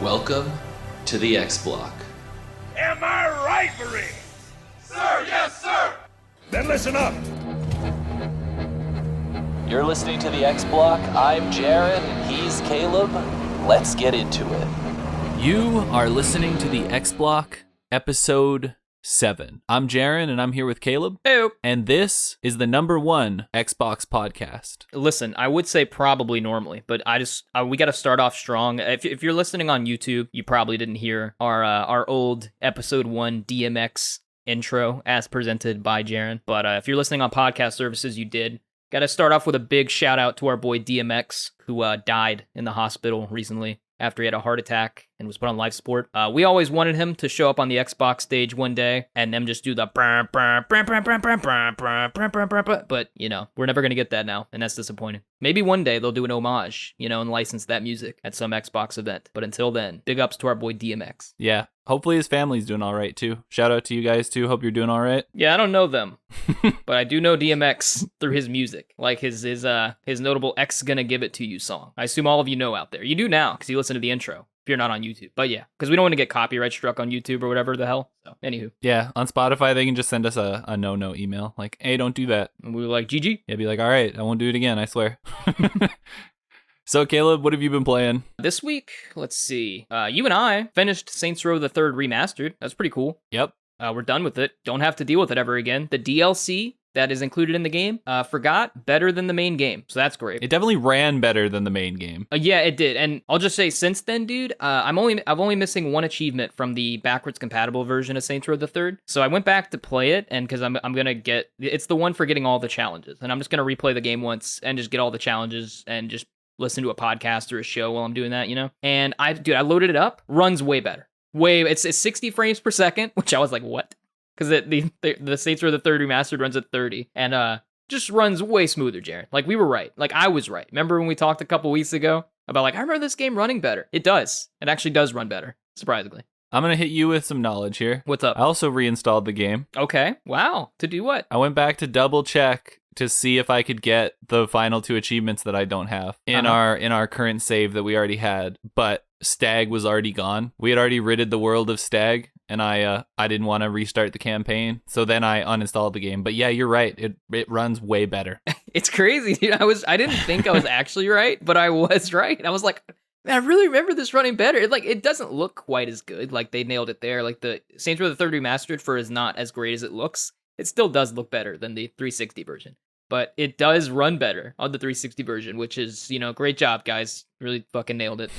Welcome to the X Block. Am I right, Marine? Sir, yes, sir! Then listen up. You're listening to the X Block. I'm Jarren. He's Caleb. Let's get into it. You are listening to the X Block, episode 7. I'm Jarren, and I'm here with Caleb. Hey. And this is the #1 Xbox podcast. Listen, I would say probably normally, but we got to start off strong. If you're listening on YouTube, you probably didn't hear our old episode 1 DMX intro as presented by Jarren. But if you're listening on podcast services, you did. Got to start off with a big shout out to our boy DMX, who died in the hospital recently after he had a heart attack and was put on life support. We always wanted him to show up on the Xbox stage one day and them just do the but, you know, we're never going to get that now, and that's disappointing. Maybe one day they'll do an homage, you know, and license that music at some Xbox event. But until then, big ups to our boy DMX. Yeah, hopefully his family's doing all right, too. Shout out to you guys, too. Hope you're doing all right. Yeah, I don't know them, but I do know DMX through his music, like his notable X Gonna Give It To You song. I assume all of you know out there. You do now, because you listen to the intro. If you're not on YouTube. But yeah, because we don't want to get copyright struck on YouTube or whatever the hell. So, anywho. Yeah, on Spotify, they can just send us a no email. Like, hey, don't do that. And we were like, GG. Yeah, be like, all right, I won't do it again, I swear. So, Caleb, what have you been playing? This week, let's see. You and I finished Saints Row the Third Remastered. That's pretty cool. Yep. We're done with it. Don't have to deal with it ever again. The DLC that is included in the game, forgot better than the main game. So that's great. It definitely ran better than the main game. Yeah, it did. And I'll just say, since then, dude, I'm only missing one achievement from the backwards compatible version of Saints Row the Third. So I went back to play it, and because I'm gonna get, it's the one for getting all the challenges, and I'm just gonna replay the game once and just get all the challenges and just listen to a podcast or a show while I'm doing that, you know. And I loaded it up, runs way better. It's 60 frames per second, which I was like, what? Because the Saints Row the Third Remastered runs at 30, and just runs way smoother, Jarren. Like, we were right. Like, I was right. Remember when we talked a couple weeks ago about, like, I remember this game running better? It does. It actually does run better, surprisingly. I'm going to hit you with some knowledge here. What's up? I also reinstalled the game. Okay. Wow. To do what? I went back to double check to see if I could get the final 2 achievements that I don't have in our current save that we already had, but Stag was already gone. We had already ridded the world of Stag, and I didn't want to restart the campaign, so then I uninstalled the game. But yeah, you're right. It runs way better. It's crazy, dude. I didn't think I was actually right, but I was right. I was like, man, I really remember this running better. It doesn't look quite as good. Like, they nailed it there. Like, the Saints Row the Third Remastered for is not as great as it looks. It still does look better than the 360 version. But it does run better on the 360 version, which is, you know, great job, guys. Really fucking nailed it.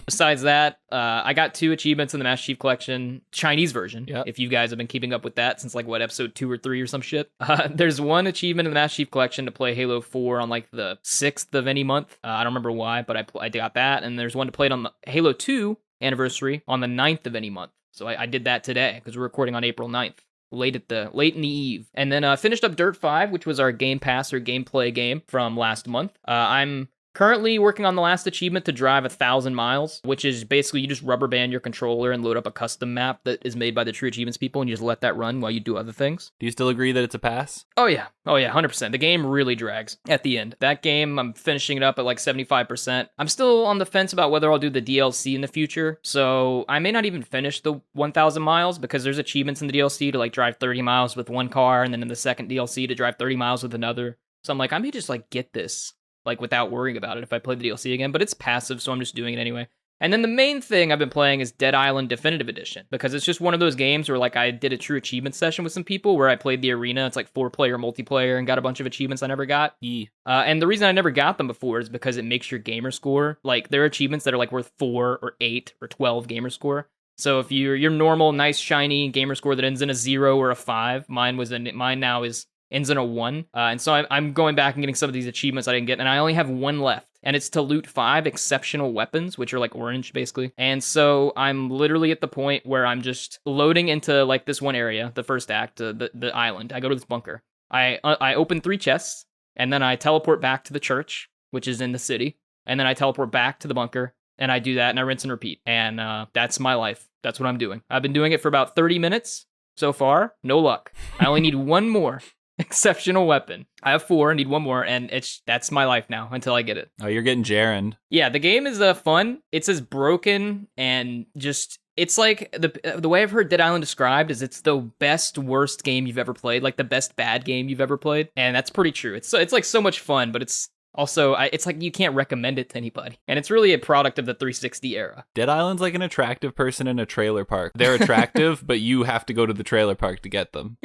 Besides that, I got 2 achievements in the Master Chief Collection Chinese version. Yep. If you guys have been keeping up with that since, like, what, episode 2 or 3 or some shit. There's 1 achievement in the Master Chief Collection to play Halo 4 on, like, the 6th of any month. I don't remember why, but I got that. And there's 1 to play it on the Halo 2 anniversary on the 9th of any month. So I did that today, because we're recording on April 9th. Late in the eve. And then finished up Dirt 5, which was our Game Pass or gameplay game from last month. I'm currently working on the last achievement to drive 1,000 miles, which is basically you just rubber band your controller and load up a custom map that is made by the True Achievements people, and you just let that run while you do other things. Do you still agree that it's a pass? Oh yeah, 100%. The game really drags at the end. That game, I'm finishing it up at like 75%. I'm still on the fence about whether I'll do the DLC in the future, so I may not even finish the 1,000 miles because there's achievements in the DLC to like drive 30 miles with one car, and then in the second DLC to drive 30 miles with another. So I'm like, I may just like get this, like, without worrying about it if I play the DLC again, but it's passive, so I'm just doing it anyway. And then the main thing I've been playing is Dead Island Definitive Edition, because it's just one of those games where, like, I did a true achievement session with some people where I played the arena. It's like 4-player multiplayer and got a bunch of achievements I never got. And the reason I never got them before is because it makes your gamer score, like, there are achievements that are like worth 4 or 8 or 12 gamer score. So if your normal, nice, shiny gamer score that ends in a 0 or a 5, mine now ends in a 1. And so I'm going back and getting some of these achievements I didn't get, and I only have 1 left. And it's to loot 5 exceptional weapons, which are like orange, basically. And so I'm literally at the point where I'm just loading into like this one area, the first act, the island. I go to this bunker. I open 3 chests, and then I teleport back to the church, which is in the city. And then I teleport back to the bunker, and I do that, and I rinse and repeat. And that's my life. That's what I'm doing. I've been doing it for about 30 minutes so far. No luck. I only need 1 more. Exceptional weapon. I have 4, need 1 more, and that's my life now until I get it. Oh, you're getting Jarren. Yeah, the game is fun. It's as broken and just... It's like the way I've heard Dead Island described is it's the best worst game you've ever played, like the best bad game you've ever played, and that's pretty true. It's like so much fun, but it's also it's like you can't recommend it to anybody, and it's really a product of the 360 era. Dead Island's like an attractive person in a trailer park. They're attractive, but you have to go to the trailer park to get them.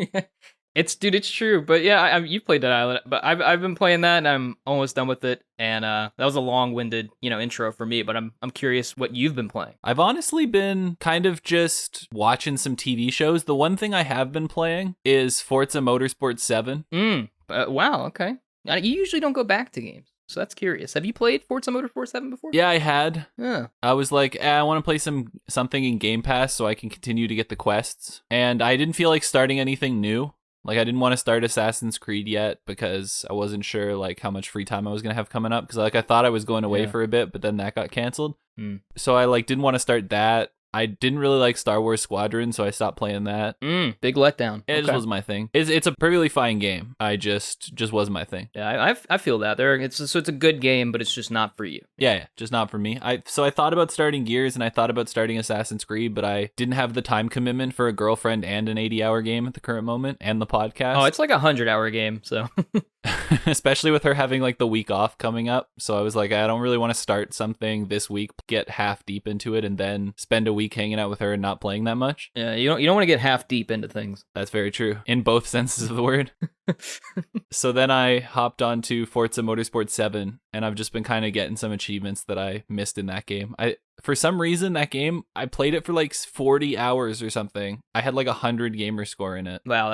It's true, but yeah, you played Dead Island, but I've been playing that and I'm almost done with it, and that was a long-winded intro for me, but I'm curious what you've been playing. I've honestly been kind of just watching some TV shows. The one thing I have been playing is Forza Motorsport 7. Wow, okay. You usually don't go back to games, so that's curious. Have you played Forza Motorsport 7 before? Yeah, I had. Yeah. I was like, I want to play something in Game Pass so I can continue to get the quests, and I didn't feel like starting anything new. Like, I didn't want to start Assassin's Creed yet because I wasn't sure, like, how much free time I was going to have coming up. Because, like, I thought I was going away for a bit, but then that got canceled. So I, like, didn't want to start that. I didn't really like Star Wars Squadron, so I stopped playing that. Big letdown. It just wasn't my thing. It's a perfectly fine game. I just wasn't my thing. Yeah, I feel that. It's a good game, but it's just not for you. Yeah, just not for me. So I thought about starting Gears and I thought about starting Assassin's Creed, but I didn't have the time commitment for a girlfriend and an 80-hour game at the current moment and the podcast. Oh, it's like a 100-hour game, so... Especially with her having like the week off coming up. So I was like, I don't really want to start something this week, get half deep into it, and then spend a week hanging out with her and not playing that much. Yeah, you don't want to get half deep into things. That's very true. In both senses of the word. So then I hopped on to Forza Motorsport 7, and I've just been kind of getting some achievements that I missed in that game. For some reason, that game, I played it for like 40 hours or something. I had like 100 gamer score in it. Wow,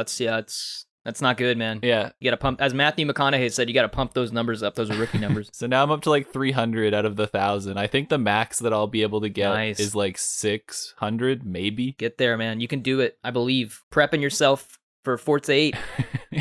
that's not good, man. Yeah. You got to pump, as Matthew McConaughey said, you got to pump those numbers up. Those are rookie numbers. So now I'm up to like 300 out of the 1,000. I think the max that I'll be able to get is like 600, maybe. Get there, man. You can do it, I believe. Prepping yourself for Forza 8.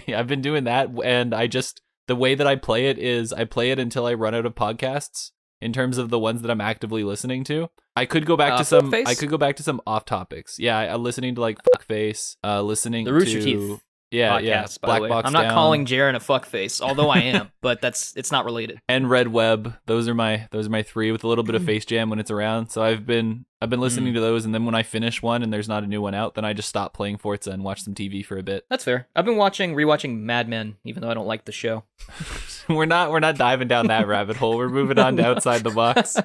Yeah, I've been doing that, and the way that I play it is I play it until I run out of podcasts in terms of the ones that I'm actively listening to. I could go back to some Fuckface? I could go back to some off topics. Yeah, I'm listening to like Fuckface, listening The to Rooster Teeth. Yeah, by the way. Box I'm not Down. calling Jarren a fuckface, although I am, but it's not related. And Red Web. Those are my 3 with a little bit of Face Jam when it's around. So I've been listening to those, and then when I finish one and there's not a new one out, then I just stop playing Forza and watch some TV for a bit. That's fair. I've been rewatching Mad Men, even though I don't like the show. We're not diving down that rabbit hole. We're moving on to outside the box.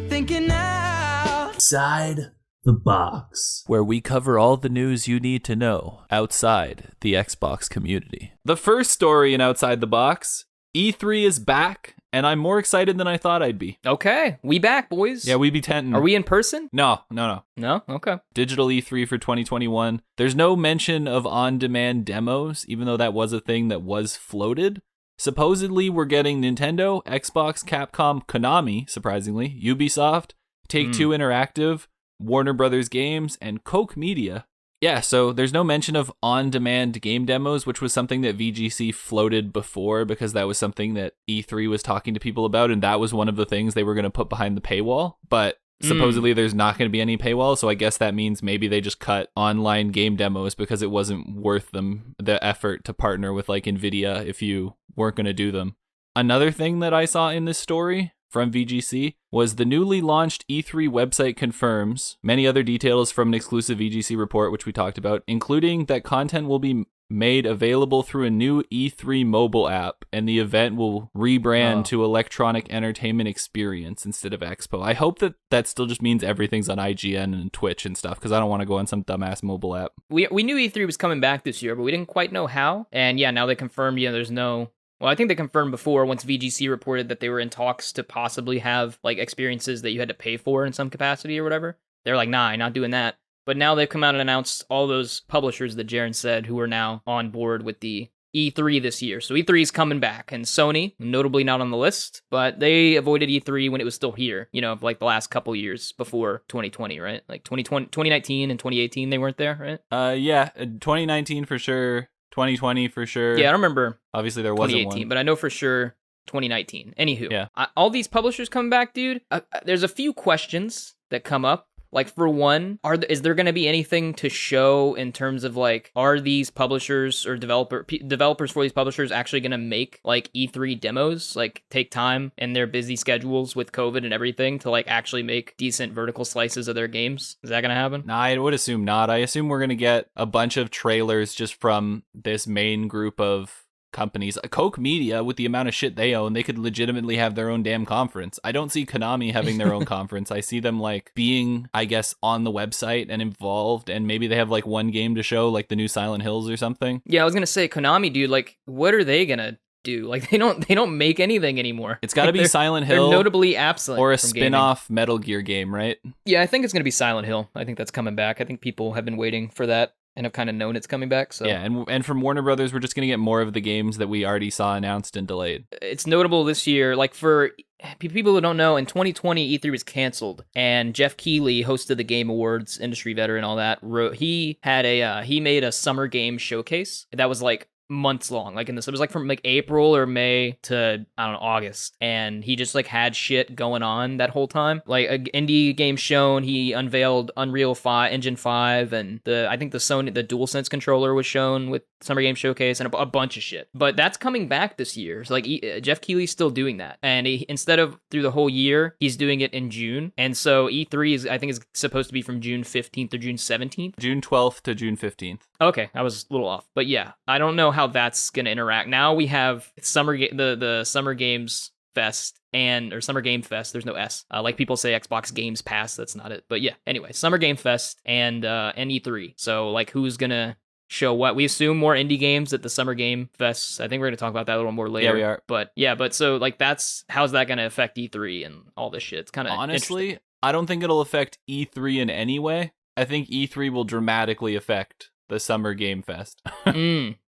Thinking outside the box, where we cover all the news you need to know outside the Xbox community. The first story in Outside the Box, E3 is back, and I'm more excited than I thought I'd be. Okay, we back, boys. Yeah, we be tenting. Are we in person? No. No? Okay. Digital E3 for 2021. There's no mention of on-demand demos, even though that was a thing that was floated. Supposedly, we're getting Nintendo, Xbox, Capcom, Konami, surprisingly, Ubisoft, Take-Two Interactive, Warner Brothers Games, and Koch Media. Yeah, so there's no mention of on-demand game demos, which was something that VGC floated before because that was something that E3 was talking to people about, and that was one of the things they were going to put behind the paywall. But supposedly there's not going to be any paywall, so I guess that means maybe they just cut online game demos because it wasn't worth them the effort to partner with like Nvidia if you weren't going to do them. Another thing that I saw in this story from VGC was the newly launched E3 website confirms many other details from an exclusive VGC report, which we talked about, including that content will be made available through a new E3 mobile app, and the event will rebrand to Electronic Entertainment Experience instead of Expo. I hope that still just means everything's on IGN and Twitch and stuff, because I don't want to go on some dumbass mobile app. We knew E3 was coming back this year, but we didn't quite know how. And yeah, now they confirmed, there's no... Well, I think they confirmed before once VGC reported that they were in talks to possibly have like experiences that you had to pay for in some capacity or whatever. They're like, nah, not doing that. But now they've come out and announced all those publishers that Jarren said who are now on board with the E3 this year. So E3 is coming back, and Sony, notably not on the list, but they avoided E3 when it was still here, like the last couple years before 2020, right? Like 2019 and 2018, they weren't there, right? Yeah, 2019 for sure. 2020 for sure. Yeah, I don't remember. Obviously, there wasn't 2018, one. but I know for sure 2019. Anywho, yeah. All these publishers coming back, dude. There's a few questions that come up. Like, for one, is there going to be anything to show in terms of, like, are these publishers or developers for these publishers actually going to make, like, E3 demos? Like, take time in their busy schedules with COVID and everything to, like, actually make decent vertical slices of their games? Is that going to happen? No, I would assume not. I assume we're going to get a bunch of trailers just from this main group of companies. Koch Media, with the amount of shit they own, they could legitimately have their own damn conference. I don't see Konami having their own conference. I see them like being, I guess, on the website and involved, and maybe they have like one game to show, like the new Silent Hills or something. Yeah, I was gonna say Konami, dude. Like, what are they gonna do? Like, they don't make anything anymore. It's got to be Silent Hill, they're notably absent, or a from spin-off Metal Gear game, right? Yeah, I think it's gonna be Silent Hill. I think that's coming back. I think people have been waiting for that and have kind of known it's coming back. So yeah, and from Warner Brothers, we're just gonna get more of the games that we already saw announced and delayed. It's notable this year, like, for people who don't know, in 2020 E3 was canceled, and Jeff Keighley hosted the Game Awards, industry veteran, all that. He made a summer game showcase that was like months long, like, it was like from like April or May to, I don't know, August, and he just like had shit going on that whole time, like indie game shown. He unveiled Unreal 5 Engine 5, and I think the DualSense controller was shown with Summer Game Showcase, and a bunch of shit. But that's coming back this year. So like Jeff Keighley's still doing that, and instead of through the whole year, he's doing it in June. And so E3 I think is supposed to be from June 15th or June 17th. June 12th to June 15th. Okay, I was a little off, but yeah, I don't know how that's gonna interact. Now we have the Summer Games Fest or Summer Game Fest. There's no S. Like people say Xbox Games Pass. That's not it. But yeah, anyway, Summer Game Fest and E3. So like, who's gonna show what? We assume more indie games at the Summer Game Fest. I think we're gonna talk about that a little more later. Yeah, we are. But so like, how's that gonna affect E3 and all this shit? It's kind of honestly, I don't think it'll affect E3 in any way. I think E3 will dramatically affect the Summer Game Fest.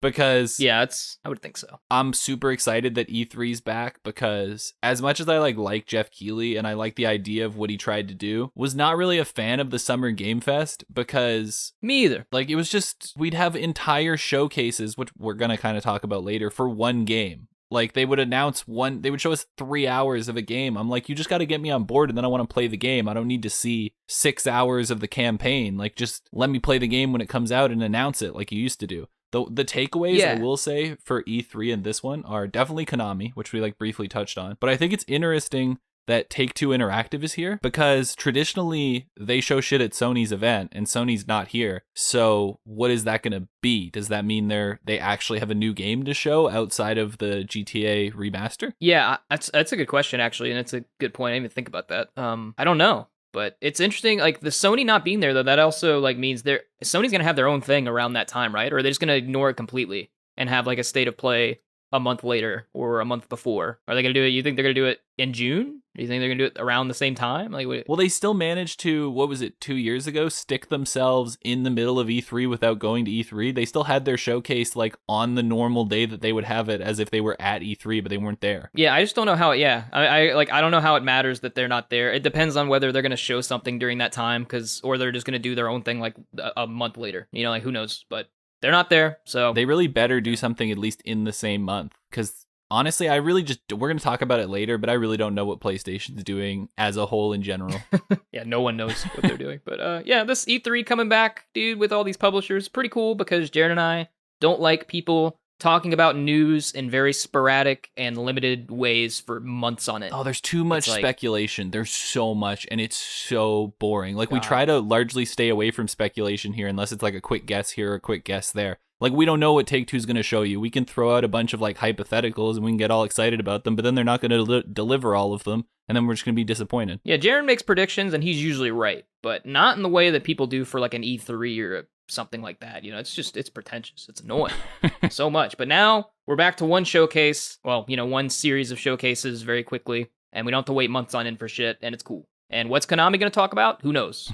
Because yeah, I would think so. I'm super excited that E3's back, because as much as I like Jeff Keighley and I like the idea of what he tried to do, was not really a fan of the Summer Game Fest, because me either. Like, it was just, we'd have entire showcases, which we're gonna kind of talk about later, for one game. Like, they would show us 3 hours of a game. I'm like, you just got to get me on board, and then I want to play the game. I don't need to see 6 hours of the campaign. Like, just let me play the game when it comes out and announce it like you used to do. The takeaways, I will say, for E3 and this one are definitely Konami, which we like briefly touched on. But I think it's interesting that Take-Two Interactive is here, because traditionally they show shit at Sony's event and Sony's not here. So what is that going to be? Does that mean they actually have a new game to show outside of the GTA remaster? Yeah, that's a good question, actually, and it's a good point. I didn't even think about that. I don't know. But it's interesting, like, the Sony not being there, though, that also like means Sony's gonna have their own thing around that time, right? Or they're just gonna ignore it completely and have like a state of play a month later or a month before. Are they gonna do it? You think they're gonna do it in June? Do you think they're gonna do it around the same time? Like, well, they still managed to, what was it, 2 years ago, stick themselves in the middle of E3 without going to E3. They still had their showcase like on the normal day that they would have it, as if they were at E3, but they weren't there. Yeah, I just don't know how. I don't know how it matters that they're not there. It depends on whether they're gonna show something during that time, or they're just gonna do their own thing like a month later. You know, like, who knows? But they're not there, so they really better do something at least in the same month, because honestly, we're going to talk about it later, but I really don't know what PlayStation's doing as a whole in general. Yeah, no one knows what they're doing. But yeah, this E3 coming back, dude, with all these publishers, pretty cool, because Jarren and I don't like people talking about news in very sporadic and limited ways for months on it. Oh, there's too much speculation. There's so much, and it's so boring. Like, we try to largely stay away from speculation here, unless it's like a quick guess here or a quick guess there. Like, we don't know what Take-Two's going to show you. We can throw out a bunch of like hypotheticals and we can get all excited about them, but then they're not going to deliver all of them, and then we're just going to be disappointed. Yeah, Jarren makes predictions and he's usually right, but not in the way that people do for like an E3 or something like that. You know, it's pretentious. It's annoying so much. But now we're back to one showcase. Well, you know, one series of showcases very quickly, and we don't have to wait months on end for shit, and it's cool. And what's Konami going to talk about? Who knows?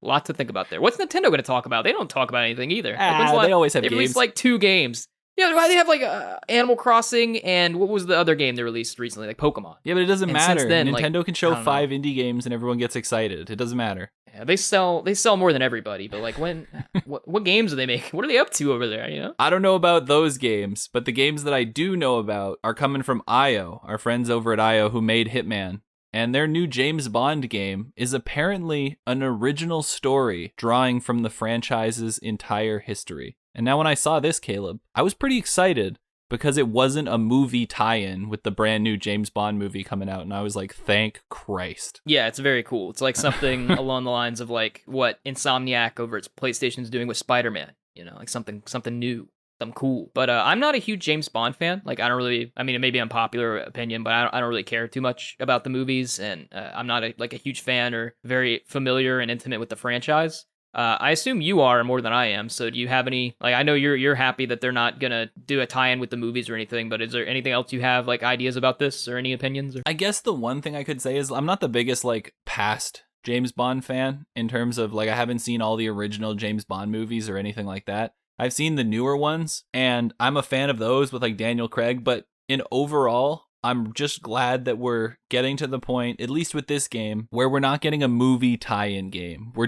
A lot to think about there. What's Nintendo going to talk about? They don't talk about anything either. They always have games. They released like 2 games. Yeah, they have like Animal Crossing, and what was the other game they released recently? Like Pokemon. Yeah, but it doesn't matter. Then, Nintendo can show 5 indie games and everyone gets excited. It doesn't matter. Yeah, they sell more than everybody, but like, what games do they make? What are they up to over there, you know? I don't know about those games, but the games that I do know about are coming from IO, our friends over at IO who made Hitman. and their new James Bond game is apparently an original story drawing from the franchise's entire history. And now when I saw this, Caleb, I was pretty excited because it wasn't a movie tie-in with the brand new James Bond movie coming out, and I was like, thank Christ. Yeah, it's very cool. It's like something along the lines of like what Insomniac over its PlayStation's doing with Spider-Man, you know, like something new. I'm cool. But I'm not a huge James Bond fan. Like, I don't really, I mean, it may be an unpopular opinion, but I don't really care too much about the movies. And I'm not a huge fan or very familiar and intimate with the franchise. I assume you are more than I am. So do you have any, like, I know you're happy that they're not going to do a tie-in with the movies or anything, but is there anything else you have, like, ideas about this or any opinions? Or? I guess the one thing I could say is I'm not the biggest, like, past James Bond fan in terms of, like, I haven't seen all the original James Bond movies or anything like that. I've seen the newer ones, and I'm a fan of those with like Daniel Craig, but in overall, I'm just glad that we're getting to the point, at least with this game, where we're not getting a movie tie-in game. We're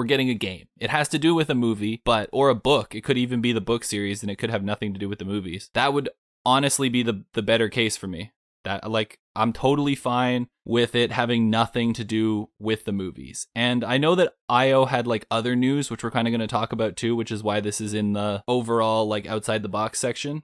getting a game. It has to do with a movie, or a book. It could even be the book series, and it could have nothing to do with the movies. That would honestly be the better case for me. That, like, I'm totally fine with it having nothing to do with the movies. And I know that IO had like other news, which we're kind of going to talk about too, which is why this is in the overall like outside the box section.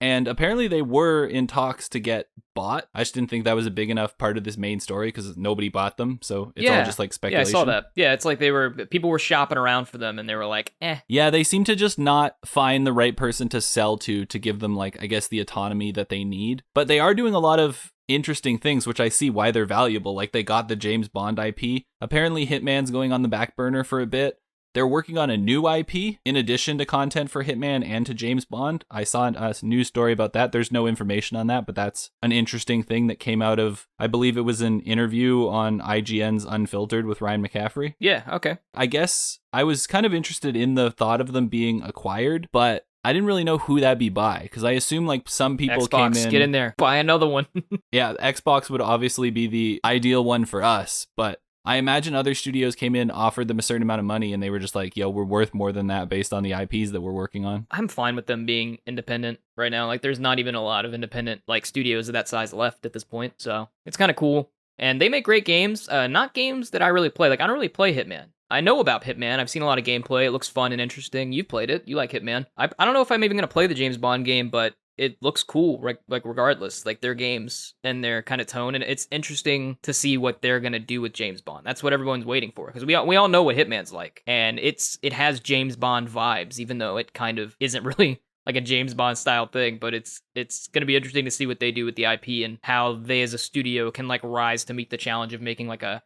And apparently they were in talks to get bought. I just didn't think that was a big enough part of this main story because nobody bought them. So it's all just like speculation. Yeah, I saw that. Yeah, it's like people were shopping around for them and they were like, eh. Yeah, they seem to just not find the right person to sell to give them like, I guess, the autonomy that they need. But they are doing a lot of interesting things, which I see why they're valuable. Like they got the James Bond IP. Apparently Hitman's going on the back burner for a bit. They're working on a new IP in addition to content for Hitman and to James Bond. I saw a news story about that. There's no information on that, but that's an interesting thing that came out of, I believe it was an interview on IGN's Unfiltered with Ryan McCaffrey. Yeah, okay. I guess I was kind of interested in the thought of them being acquired, but I didn't really know who that'd be by, because I assume like some people Xbox, came in. Get in there. Buy another one. Yeah, Xbox would obviously be the ideal one for us, but I imagine other studios came in, offered them a certain amount of money, and they were just like, yo, we're worth more than that based on the IPs that we're working on. I'm fine with them being independent right now. Like, there's not even a lot of independent, like, studios of that size left at this point, so it's kind of cool. And they make great games, not games that I really play. Like, I don't really play Hitman. I know about Hitman. I've seen a lot of gameplay. It looks fun and interesting. You've played it. You like Hitman. I don't know if I'm even going to play the James Bond game, but it looks cool, like regardless, like their games and their kind of tone, and it's interesting to see what they're gonna do with James Bond. That's what everyone's waiting for, because we all know what Hitman's like, and it has James Bond vibes, even though it kind of isn't really like a James Bond style thing. But it's gonna be interesting to see what they do with the IP and how they as a studio can like rise to meet the challenge of making like a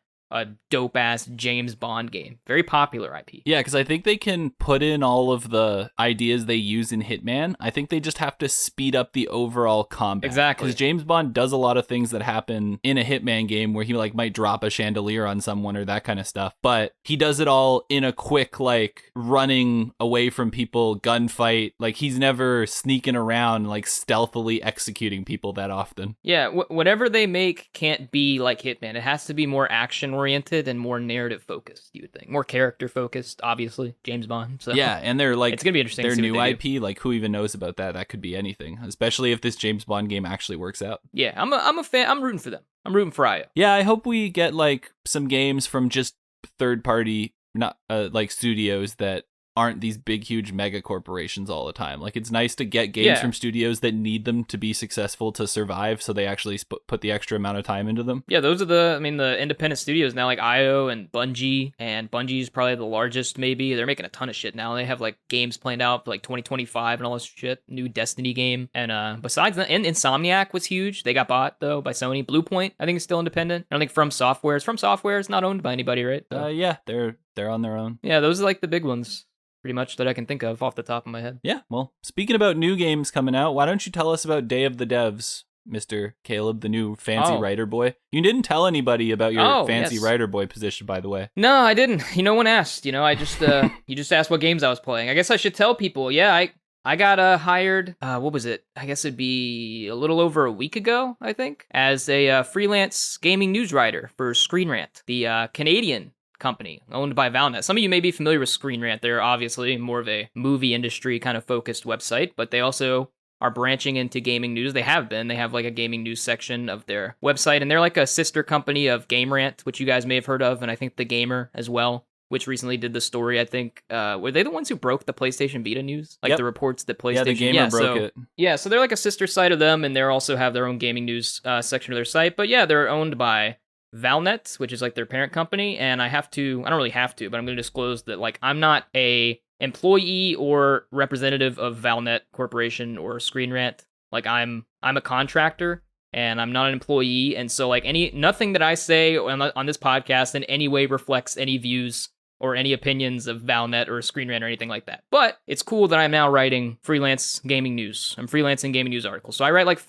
dope-ass James Bond game. Very popular IP. Yeah, because I think they can put in all of the ideas they use in Hitman. I think they just have to speed up the overall combat. Exactly. Because James Bond does a lot of things that happen in a Hitman game where he like might drop a chandelier on someone or that kind of stuff. But he does it all in a quick, like, running away from people, gunfight. Like, he's never sneaking around, like, stealthily executing people that often. Yeah, whatever they make can't be like Hitman. It has to be more action-oriented and more narrative focused, you would think. More character focused, obviously, James Bond. So yeah, and they're like, it's gonna be interesting. Their to see new what IP, like who even knows about that? That could be anything, especially if this James Bond game actually works out. Yeah, I'm a fan. I'm rooting for them. I'm rooting for IO. Yeah, I hope we get like some games from just third party, not like studios that aren't these big, huge mega corporations all the time. Like, it's nice to get games from studios that need them to be successful to survive, so they actually put the extra amount of time into them. Yeah, those are the independent studios now, like IO and Bungie's probably the largest, maybe. They're making a ton of shit now. They have, like, games planned out for, like, 2025 and all this shit. New Destiny game. And besides that, Insomniac was huge. They got bought, though, by Sony. Bluepoint, I think, is still independent. I don't think From Software is not owned by anybody, right? So. Yeah, they're on their own. Yeah, those are, like, the big ones. Pretty much that I can think of off the top of my head. Yeah, well, speaking about new games coming out, why don't you tell us about Day of the Devs, Mr. Caleb, the new fancy writer boy? You didn't tell anybody about your fancy writer boy position, by the way. No, I didn't. No one asked. I just you just asked what games I was playing. I guess I should tell people. Yeah, I got hired. What was it? I guess it'd be a little over a week ago, I think, as a freelance gaming news writer for Screen Rant, the Canadian company owned by Valnet. Some of you may be familiar with Screen Rant. They're obviously more of a movie industry kind of focused website, but they also are branching into gaming news. They have been. They have like a gaming news section of their website, and they're like a sister company of Game Rant, which you guys may have heard of, and I think The Gamer as well, which recently did the story. I think were they the ones who broke the PlayStation Vita news? Like the reports that PlayStation. Yeah, The Gamer broke it. Yeah, so they're like a sister site of them, and they also have their own gaming news section of their site. But yeah, they're owned by Valnet, which is like their parent company, and I don't really have to, but I'm going to disclose that like I'm not a employee or representative of Valnet Corporation or Screen Rant. Like I'm a contractor and I'm not an employee, and so like nothing that I say on this podcast in any way reflects any views or any opinions of Valnet or Screen Rant or anything like that. But it's cool that I'm now writing freelance gaming news. I'm freelancing gaming news articles. So I write like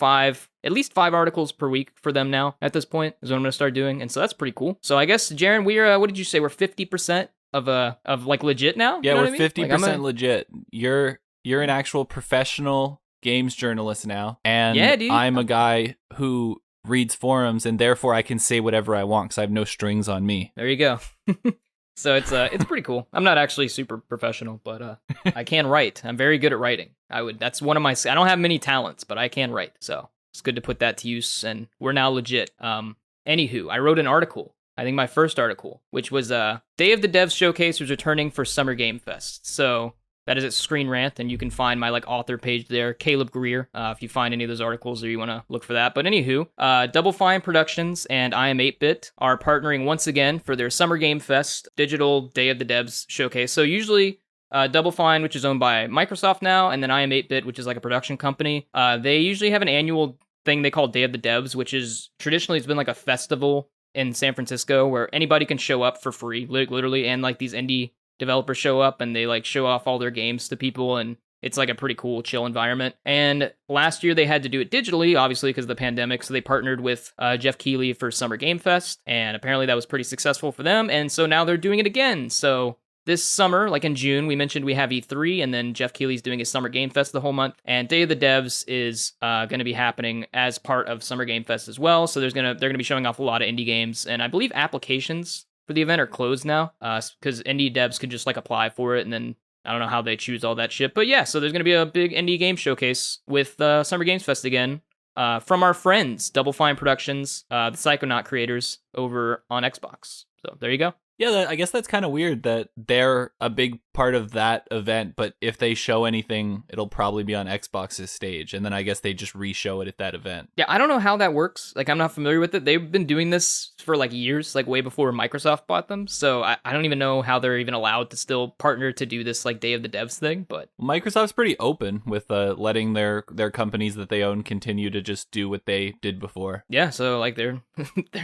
at least five articles per week for them now at this point is what I'm going to start doing. And so that's pretty cool. So I guess, Jarren, we're, what did you say? We're 50% of like legit now? Yeah, you know we're what I mean? 50% legit. You're an actual professional games journalist now. And yeah, dude. I'm a guy who reads forums, and therefore I can say whatever I want because I have no strings on me. There you go. So it's pretty cool. I'm not actually super professional, but I can write. I'm very good at writing. That's one of my, I don't have many talents, but I can write. So it's good to put that to use, and we're now legit. Anywho, I wrote an article. I think my first article, which was Day of the Devs Showcase was returning for Summer Game Fest. So that is at Screen Rant, and you can find my like author page there, Caleb Greer, if you find any of those articles or you want to look for that. But anywho, Double Fine Productions and I Am 8-Bit are partnering once again for their Summer Game Fest digital Day of the Devs showcase. So usually Double Fine, which is owned by Microsoft now, and then I Am 8-Bit, which is like a production company, they usually have an annual thing they call Day of the Devs, which is traditionally it's been like a festival in San Francisco where anybody can show up for free, literally, and like these indie developers show up and they like show off all their games to people, and it's like a pretty cool chill environment. And last year they had to do it digitally, obviously because of the pandemic, so they partnered with Jeff Keighley for Summer Game Fest, and apparently that was pretty successful for them, and so now they're doing it again. So this summer, like in June, we mentioned we have E3, and then Jeff Keighley's doing his Summer Game Fest the whole month, and Day of the Devs is going to be happening as part of Summer Game Fest as well. So they're going to be showing off a lot of indie games, and I believe applications for the event are closed now, because indie devs could just like apply for it, and then I don't know how they choose all that shit. But yeah, so there's going to be a big indie game showcase with Summer Games Fest again, from our friends, Double Fine Productions, the Psychonaut creators over on Xbox. So there you go. Yeah, I guess that's kind of weird that they're a big part of that event, but if they show anything, it'll probably be on Xbox's stage, and then I guess they just re-show it at that event. Yeah, I don't know how that works. Like, I'm not familiar with it. They've been doing this for like years, like way before Microsoft bought them, so I don't even know how they're even allowed to still partner to do this like Day of the Devs thing, but... Microsoft's pretty open with letting their companies that they own continue to just do what they did before. Yeah, so like they're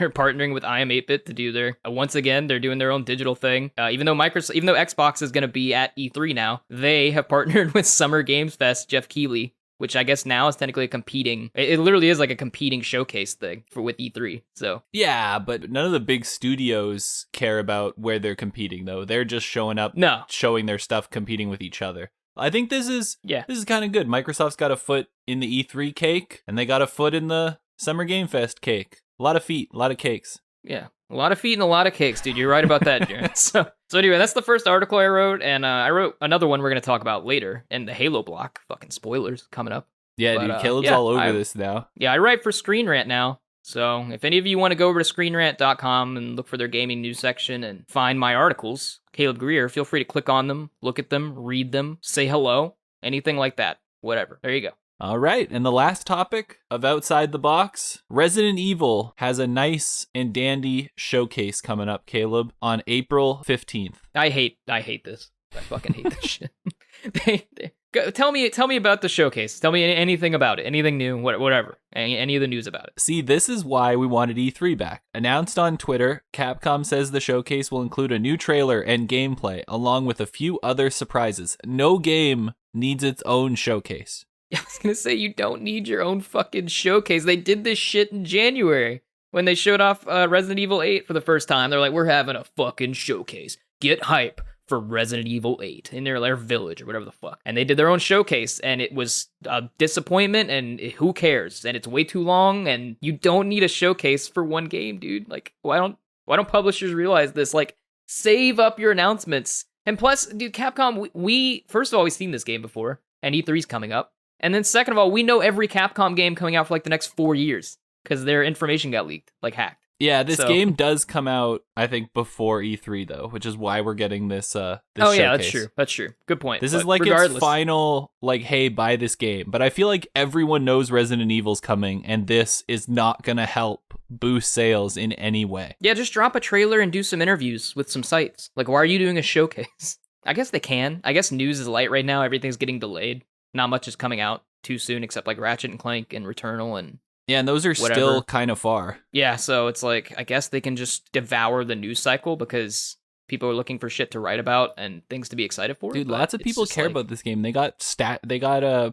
partnering with I Am 8-Bit to do their... once again, they're doing their own digital thing. Even though Xbox is going to be at E3 now, they have partnered with Summer Games Fest, Jeff Keighley, which I guess now is technically a competing... It literally is like a competing showcase thing with E3, so... Yeah, but none of the big studios care about where they're competing, though. They're just showing up, showing their stuff, competing with each other. I think this is kind of good. Microsoft's got a foot in the E3 cake, and they got a foot in the Summer Game Fest cake. A lot of feet, a lot of cakes. Yeah, a lot of feet and a lot of cakes, dude. You're right about that, Jarren. So anyway, that's the first article I wrote, and I wrote another one we're going to talk about later in the Halo block. Fucking spoilers coming up. Yeah, but, dude, Caleb's all over this now. Yeah, I write for Screen Rant now. So if any of you want to go over to screenrant.com and look for their gaming news section and find my articles, Caleb Greer, feel free to click on them, look at them, read them, say hello, anything like that. Whatever. There you go. All right, and the last topic of Outside the Box, Resident Evil has a nice and dandy showcase coming up, Caleb, on April 15th. I hate this. I fucking hate this shit. Tell me about the showcase. Tell me anything about it. Anything new, whatever. Any of the news about it. See, this is why we wanted E3 back. Announced on Twitter, Capcom says the showcase will include a new trailer and gameplay, along with a few other surprises. No game needs its own showcase. I was going to say, you don't need your own fucking showcase. They did this shit in January when they showed off Resident Evil 8 for the first time. They're like, we're having a fucking showcase. Get hype for Resident Evil 8 in their village or whatever the fuck. And they did their own showcase, and it was a disappointment, and who cares? And it's way too long, and you don't need a showcase for one game, dude. Like, why don't publishers realize this? Like, save up your announcements. And plus, dude, Capcom, we first of all, we've seen this game before, and E3's coming up. And then second of all, we know every Capcom game coming out for like the next 4 years because their information got leaked, like hacked. Yeah, this game does come out, I think, before E3 though, which is why we're getting this. This yeah, showcase. that's true. Good point. This But is like regardless, its final, like, hey, buy this game. But I feel like everyone knows Resident Evil's coming, and this is not gonna help boost sales in any way. Yeah, just drop a trailer and do some interviews with some sites. Like, why are you doing a showcase? I guess they can. I guess news is light right now. Everything's getting delayed. Not much is coming out too soon, except like Ratchet and Clank and Returnal and. Yeah, and those are still kind of far. Yeah, so it's like, I guess they can just devour the news cycle because people are looking for shit to write about and things to be excited for. Dude, lots of people care about this game. They got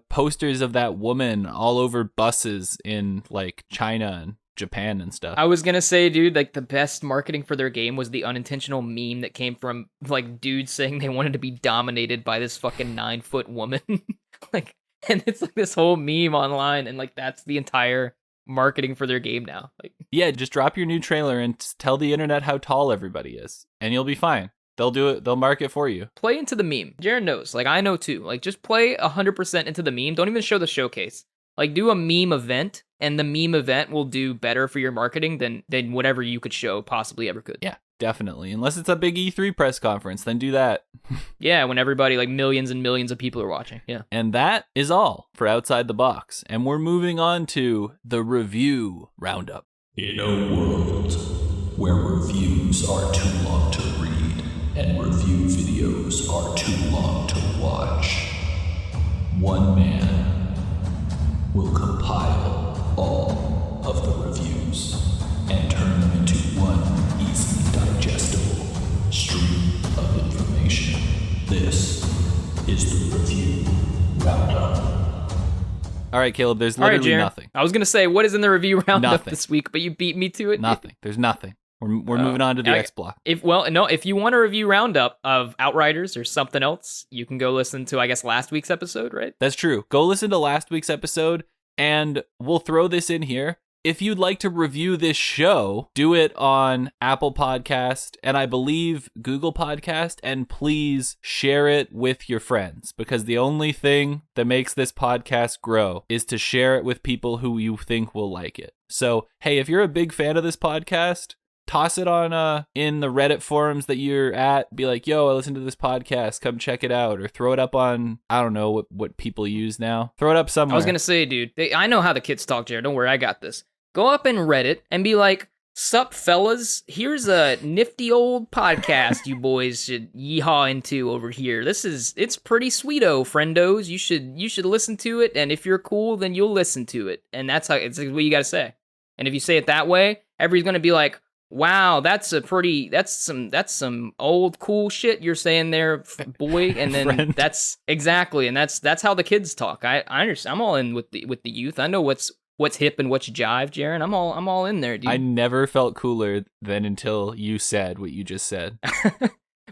posters of that woman all over buses in like China and Japan and stuff. I was gonna say, dude, like the best marketing for their game was the unintentional meme that came from like dudes saying they wanted to be dominated by this fucking 9-foot woman. Like, and it's like this whole meme online, and like that's the entire marketing for their game now. Like, yeah, just drop your new trailer and tell the internet how tall everybody is, and you'll be fine. They'll do it. They'll mark it for you. Play into the meme. Jarren knows. Like, I know too. Like, just play 100% into the meme. Don't even show the showcase. Like, do a meme event, and the meme event will do better for your marketing than whatever you could show possibly ever could. Yeah, definitely. Unless it's a big E3 press conference, then do that. Yeah, when everybody, like millions and millions of people are watching. Yeah. And that is all for Outside the Box. And we're moving on to the review roundup. In a world where reviews are too long to read and review videos are too long to watch, one man will compile all of the reviews and turn them into one easily digestible stream of information. This is the review roundup. All right, Caleb, there's literally Jarren. nothing. I was going to say, what is in the review roundup Nothing. this week, but you beat me to it. Nothing. There's nothing. We're moving on to the X block. If you want a review roundup of Outriders or something else, you can go listen to, I guess, last week's episode, right? That's true. Go listen to last week's episode, and we'll throw this in here. If you'd like to review this show, do it on Apple Podcast and I believe Google Podcast, and please share it with your friends, because the only thing that makes this podcast grow is to share it with people who you think will like it. So, hey, if you're a big fan of this podcast, toss it on in the Reddit forums that you're at. Be like, yo, I listened to this podcast. Come check it out. Or throw it up on, I don't know what people use now. Throw it up somewhere. I was going to say, dude, I know how the kids talk, Jared. Don't worry, I got this. Go up in Reddit and be like, sup, fellas? Here's a nifty old podcast you boys should yeehaw into over here. It's pretty sweeto, friendos. You should listen to it, and if you're cool, then you'll listen to it. And that's what you got to say. And if you say it that way, everybody's going to be like, wow, that's some old cool shit you're saying there, boy. And then that's exactly, and that's how the kids talk. I understand. I'm all in with the youth. I know what's hip and what's jive, Jarren. I'm all in there, dude. I never felt cooler than until you said what you just said.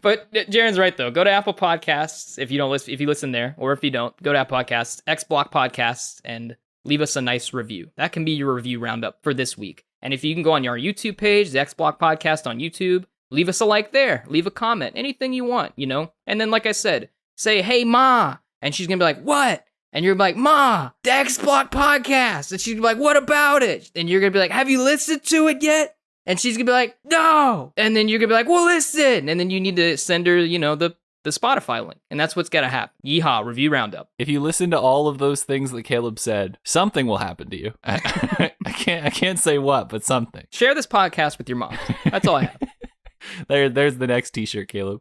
But Jarren's right though. Go to Apple Podcasts if you listen there, or if you don't, go to Apple Podcasts, X Block Podcasts, and leave us a nice review. That can be your review roundup for this week. And if you can go on our YouTube page, the X Block Podcast on YouTube, leave us a like there, leave a comment, anything you want, And then, like I said, say, hey, Ma. And she's going to be like, what? And you're like, Ma, the X Block Podcast. And she's going to be like, what about it? And you're going to be like, have you listened to it yet? And she's going to be like, no. And then you're going to be like, well, listen. And then you need to send her, the Spotify link. And that's what's going to happen. Yeehaw, review roundup. If you listen to all of those things that Caleb said, something will happen to you. I can't say what, but something. Share this podcast with your mom. That's all I have. There's the next t-shirt, Caleb.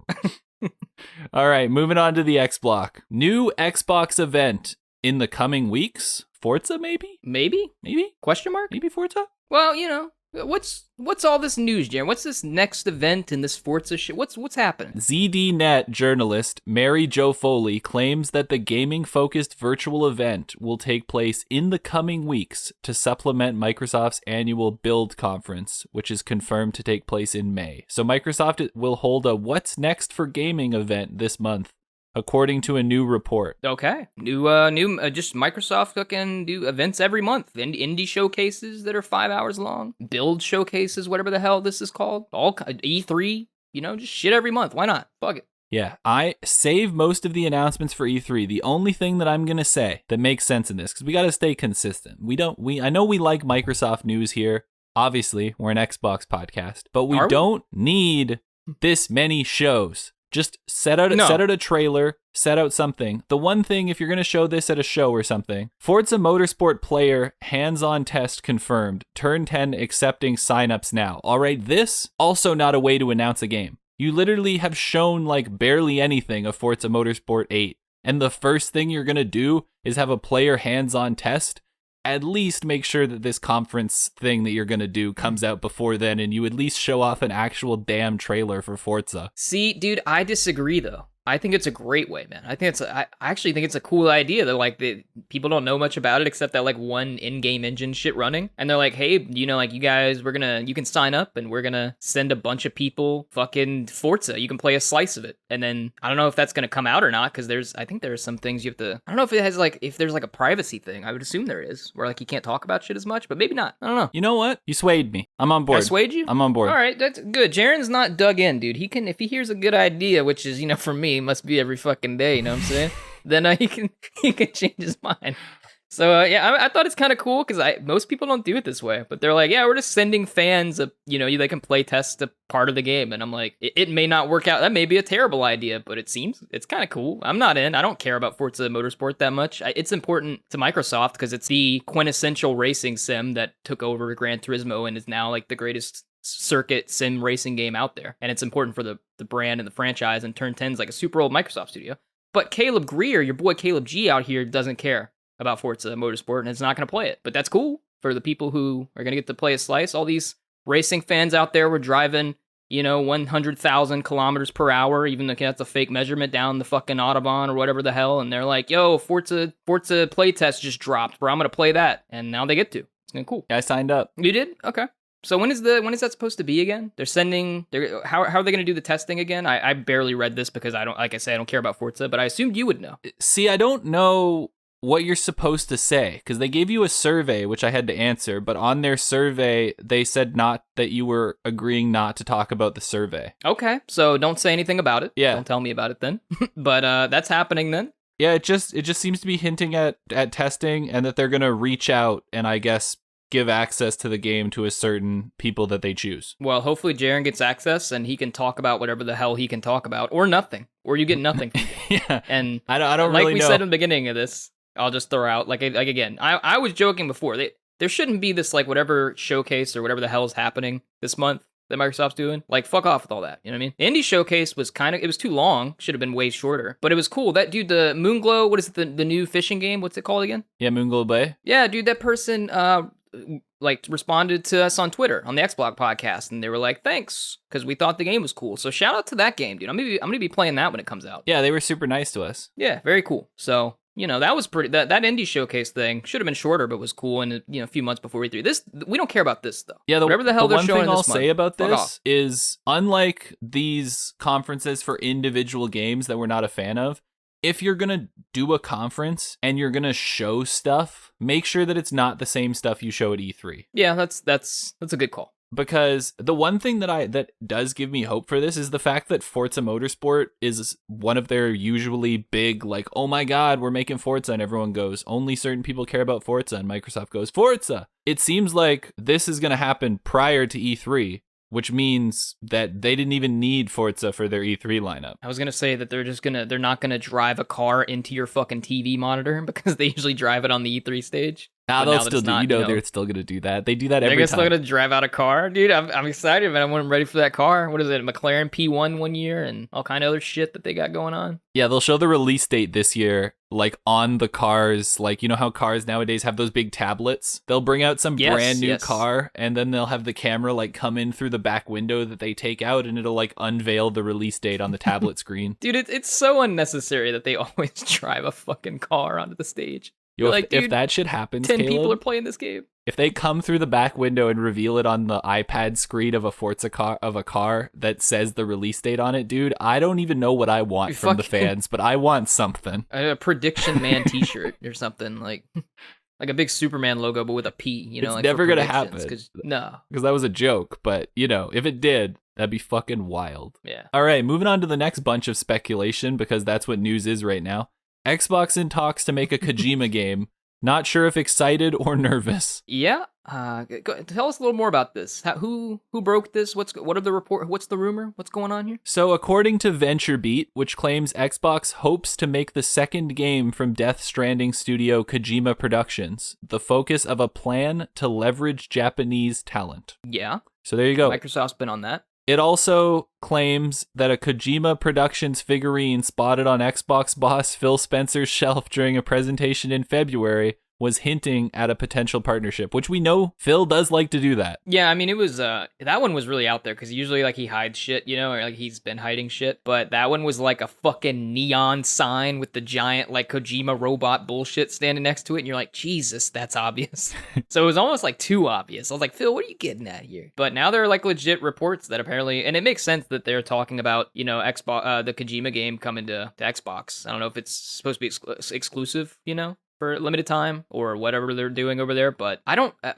All right, moving on to the X block. New Xbox event in the coming weeks. Forza, maybe? Maybe? Question mark? Maybe Forza? Well, what's all this news, Jarren? What's this next event in this Forza shit? What's happening? ZDNet journalist Mary Jo Foley claims that the gaming-focused virtual event will take place in the coming weeks to supplement Microsoft's annual Build conference, which is confirmed to take place in May. So Microsoft will hold a What's Next for Gaming event this month, according to a new report. Okay. New, just Microsoft can do events every month. Indie showcases that are 5 hours long. Build showcases, whatever the hell this is called. All E3, just shit every month. Why not? Fuck it. Yeah, I save most of the announcements for E3. The only thing that I'm going to say that makes sense in this, because we got to stay consistent. I know we like Microsoft news here. Obviously, we're an Xbox podcast, but we don't need this many shows. Just set out a trailer, set out something. The one thing, if you're going to show this at a show or something, Forza Motorsport player hands-on test confirmed. Turn 10 accepting signups now. All right, this also not a way to announce a game. You literally have shown like barely anything of Forza Motorsport 8. And the first thing you're going to do is have a player hands-on test. At least make sure that this conference thing that you're going to do comes out before then, and you at least show off an actual damn trailer for Forza. See, dude, I disagree, though. I think it's a great way, man. I actually think it's a cool idea that like people don't know much about it except that like one in-game engine shit running, and they're like, hey, you know, like you guys, you can sign up and we're gonna send a bunch of people fucking Forza. You can play a slice of it, and then I don't know if that's gonna come out or not because I think there are some things you have to. I don't know if it has like if there's like a privacy thing. I would assume there is where like you can't talk about shit as much, but maybe not. I don't know. You know what? You swayed me. I'm on board. I swayed you? I'm on board. All right, that's good. Jarren's not dug in, dude. He can if he hears a good idea, which is for me must be every fucking day, you know what I'm saying? Then he can change his mind. So yeah, I thought it's kind of cool because most people don't do it this way, but they're like, yeah, we're just sending fans they can play test a part of the game, and I'm like, it may not work out. That may be a terrible idea, but it's kind of cool. I'm not in. I don't care about Forza Motorsport that much. It's important to Microsoft because it's the quintessential racing sim that took over Gran Turismo and is now like the greatest circuit sim racing game out there, and it's important for the brand and the franchise, and Turn 10 is like a super old Microsoft studio. But Caleb Greer, your boy Caleb G out here, doesn't care about Forza Motorsport and is not going to play it. But that's cool for the people who are going to get to play a slice. All these racing fans out there were driving 100,000 kilometers per hour, even though that's a fake measurement down the fucking Autobahn or whatever the hell, and they're like, yo, Forza playtest just dropped, bro, I'm going to play that, and now they get to. It's going to be cool. I signed up. You did? Okay. So when is that supposed to be again? How are they going to do the testing again? I barely read this because I don't care about Forza, but I assumed you would know. See, I don't know what you're supposed to say because they gave you a survey, which I had to answer, but on their survey, they said not that you were agreeing not to talk about the survey. Okay, so don't say anything about it. Yeah. Don't tell me about it then. But that's happening then. Yeah, it just seems to be hinting at testing and that they're going to reach out and I guess give access to the game to a certain people that they choose. Well, hopefully Jarren gets access and he can talk about whatever the hell he can talk about, or nothing, or you get nothing. Yeah, and I don't like really we know. said in the beginning of this, I'll just throw out like again. I was joking before. There shouldn't be this like whatever showcase or whatever the hell is happening this month that Microsoft's doing. Like fuck off with all that. You know what I mean? The Indie Showcase was it was too long. Should have been way shorter. But it was cool. That dude, the Moonglow, what is it, the new fishing game? What's it called again? Yeah, Moonglow Bay. Yeah, dude, that person responded to us on Twitter on the Xbox podcast, and they were like, thanks, because we thought the game was cool. So shout out to that game, dude. I'm gonna be playing that when it comes out. Yeah, they were super nice to us. Yeah, very cool. So that was pretty. That Indie Showcase thing should have been shorter, but was cool. And a few months before E3. We don't care about this though. Yeah, whatever the hell they're one showing thing I'll this month, say about fuck this off. is, unlike these conferences for individual games that we're not a fan of, if you're gonna do a conference and you're gonna show stuff, make sure that it's not the same stuff you show at E3. Yeah, that's a good call. Because the one thing that does give me hope for this is the fact that Forza Motorsport is one of their usually big, like, oh my god, we're making Forza, and everyone goes, only certain people care about Forza, and Microsoft goes, Forza! It seems like this is going to happen prior to E3, which means that they didn't even need Forza for their E3 lineup. I was gonna say that they're not gonna drive a car into your fucking TV monitor because they usually drive it on the E3 stage. They'll still do. They're still gonna do that. They do that every They're time. still gonna drive out a car, dude. I'm excited, man. I'm ready for that car. What is it? A McLaren P1 one year and all kind of other shit that they got going on. Yeah, they'll show the release date this year, like on the cars. Like, you know how cars nowadays have those big tablets? They'll bring out some brand new car, and then they'll have the camera like come in through the back window that they take out, and it'll like unveil the release date on the tablet screen. Dude, it's so unnecessary that they always drive a fucking car onto the stage. Yo, like, if that shit happens, 10 Caleb, people are playing this game. If they come through the back window and reveal it on the iPad screen of a Forza car that says the release date on it, dude, I don't even know what I want from the fans, but I want something. A Prediction Man t-shirt or something, like a big Superman logo, but with a P, It's like never going to happen. No. Because that was a joke, but, if it did, That'd be fucking wild. Yeah. All right, moving on to the next bunch of speculation, because that's what news is right now. Xbox in talks to make a Kojima game. Not sure if excited or nervous. Yeah. Tell us a little more about this. Who broke this? What's the rumor? What's going on here? So according to VentureBeat, which claims Xbox hopes to make the second game from Death Stranding studio Kojima Productions, the focus of a plan to leverage Japanese talent. Yeah. So there you go. Microsoft's been on that. It also claims that a Kojima Productions figurine spotted on Xbox boss Phil Spencer's shelf during a presentation in February was hinting at a potential partnership, which we know Phil does like to do that. Yeah, I mean, it was, that one was really out there, because usually, like, he hides shit, you know, or, like, he's been hiding shit, but that one was, like, a fucking neon sign with the giant, like, Kojima robot bullshit standing next to it, and you're like, Jesus, that's obvious. So it was almost, like, too obvious. I was like, Phil, what are you getting at here? But now there are, like, legit reports that apparently, and it makes sense that they're talking about, you know, Xbox, the Kojima game coming to Xbox. I don't know if it's supposed to be exclusive, you know, for a limited time or whatever they're doing over there, but I don't I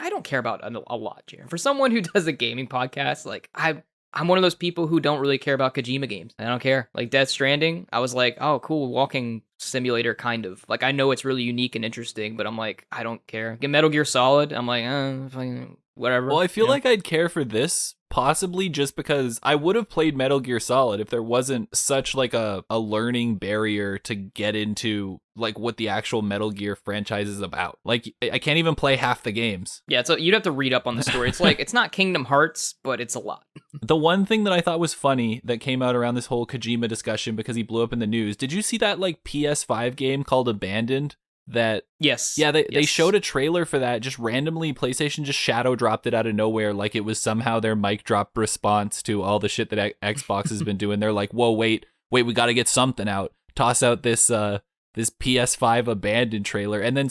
don't care about a lot, Jarren. For someone who does a gaming podcast, like I'm one of those people who don't really care about Kojima games. I don't care. Like Death Stranding, I was like, oh, cool, walking simulator, kind of. Like I know it's really unique and interesting, but I'm like, I don't care. Get Metal Gear Solid, I'm like, fine, whatever. Well, I feel like I'd care for this, possibly just because I would have played Metal Gear Solid if there wasn't such like a learning barrier to get into like what the actual Metal Gear franchise is about. Like I can't even play half the games. Yeah, so you'd have to read up on the story. It's like, it's not Kingdom Hearts, but it's a lot. The one thing that I thought was funny that came out around this whole Kojima discussion, because he blew up in the news, did you see that like PS5 game called Abandoned? That yes, yeah, they showed a trailer for that just randomly. PlayStation just shadow dropped it out of nowhere, like it was somehow their mic drop response to all the shit that Xbox has been doing. They're like, whoa, wait, we got to get something out. Toss out this PS5 Abandoned trailer, and then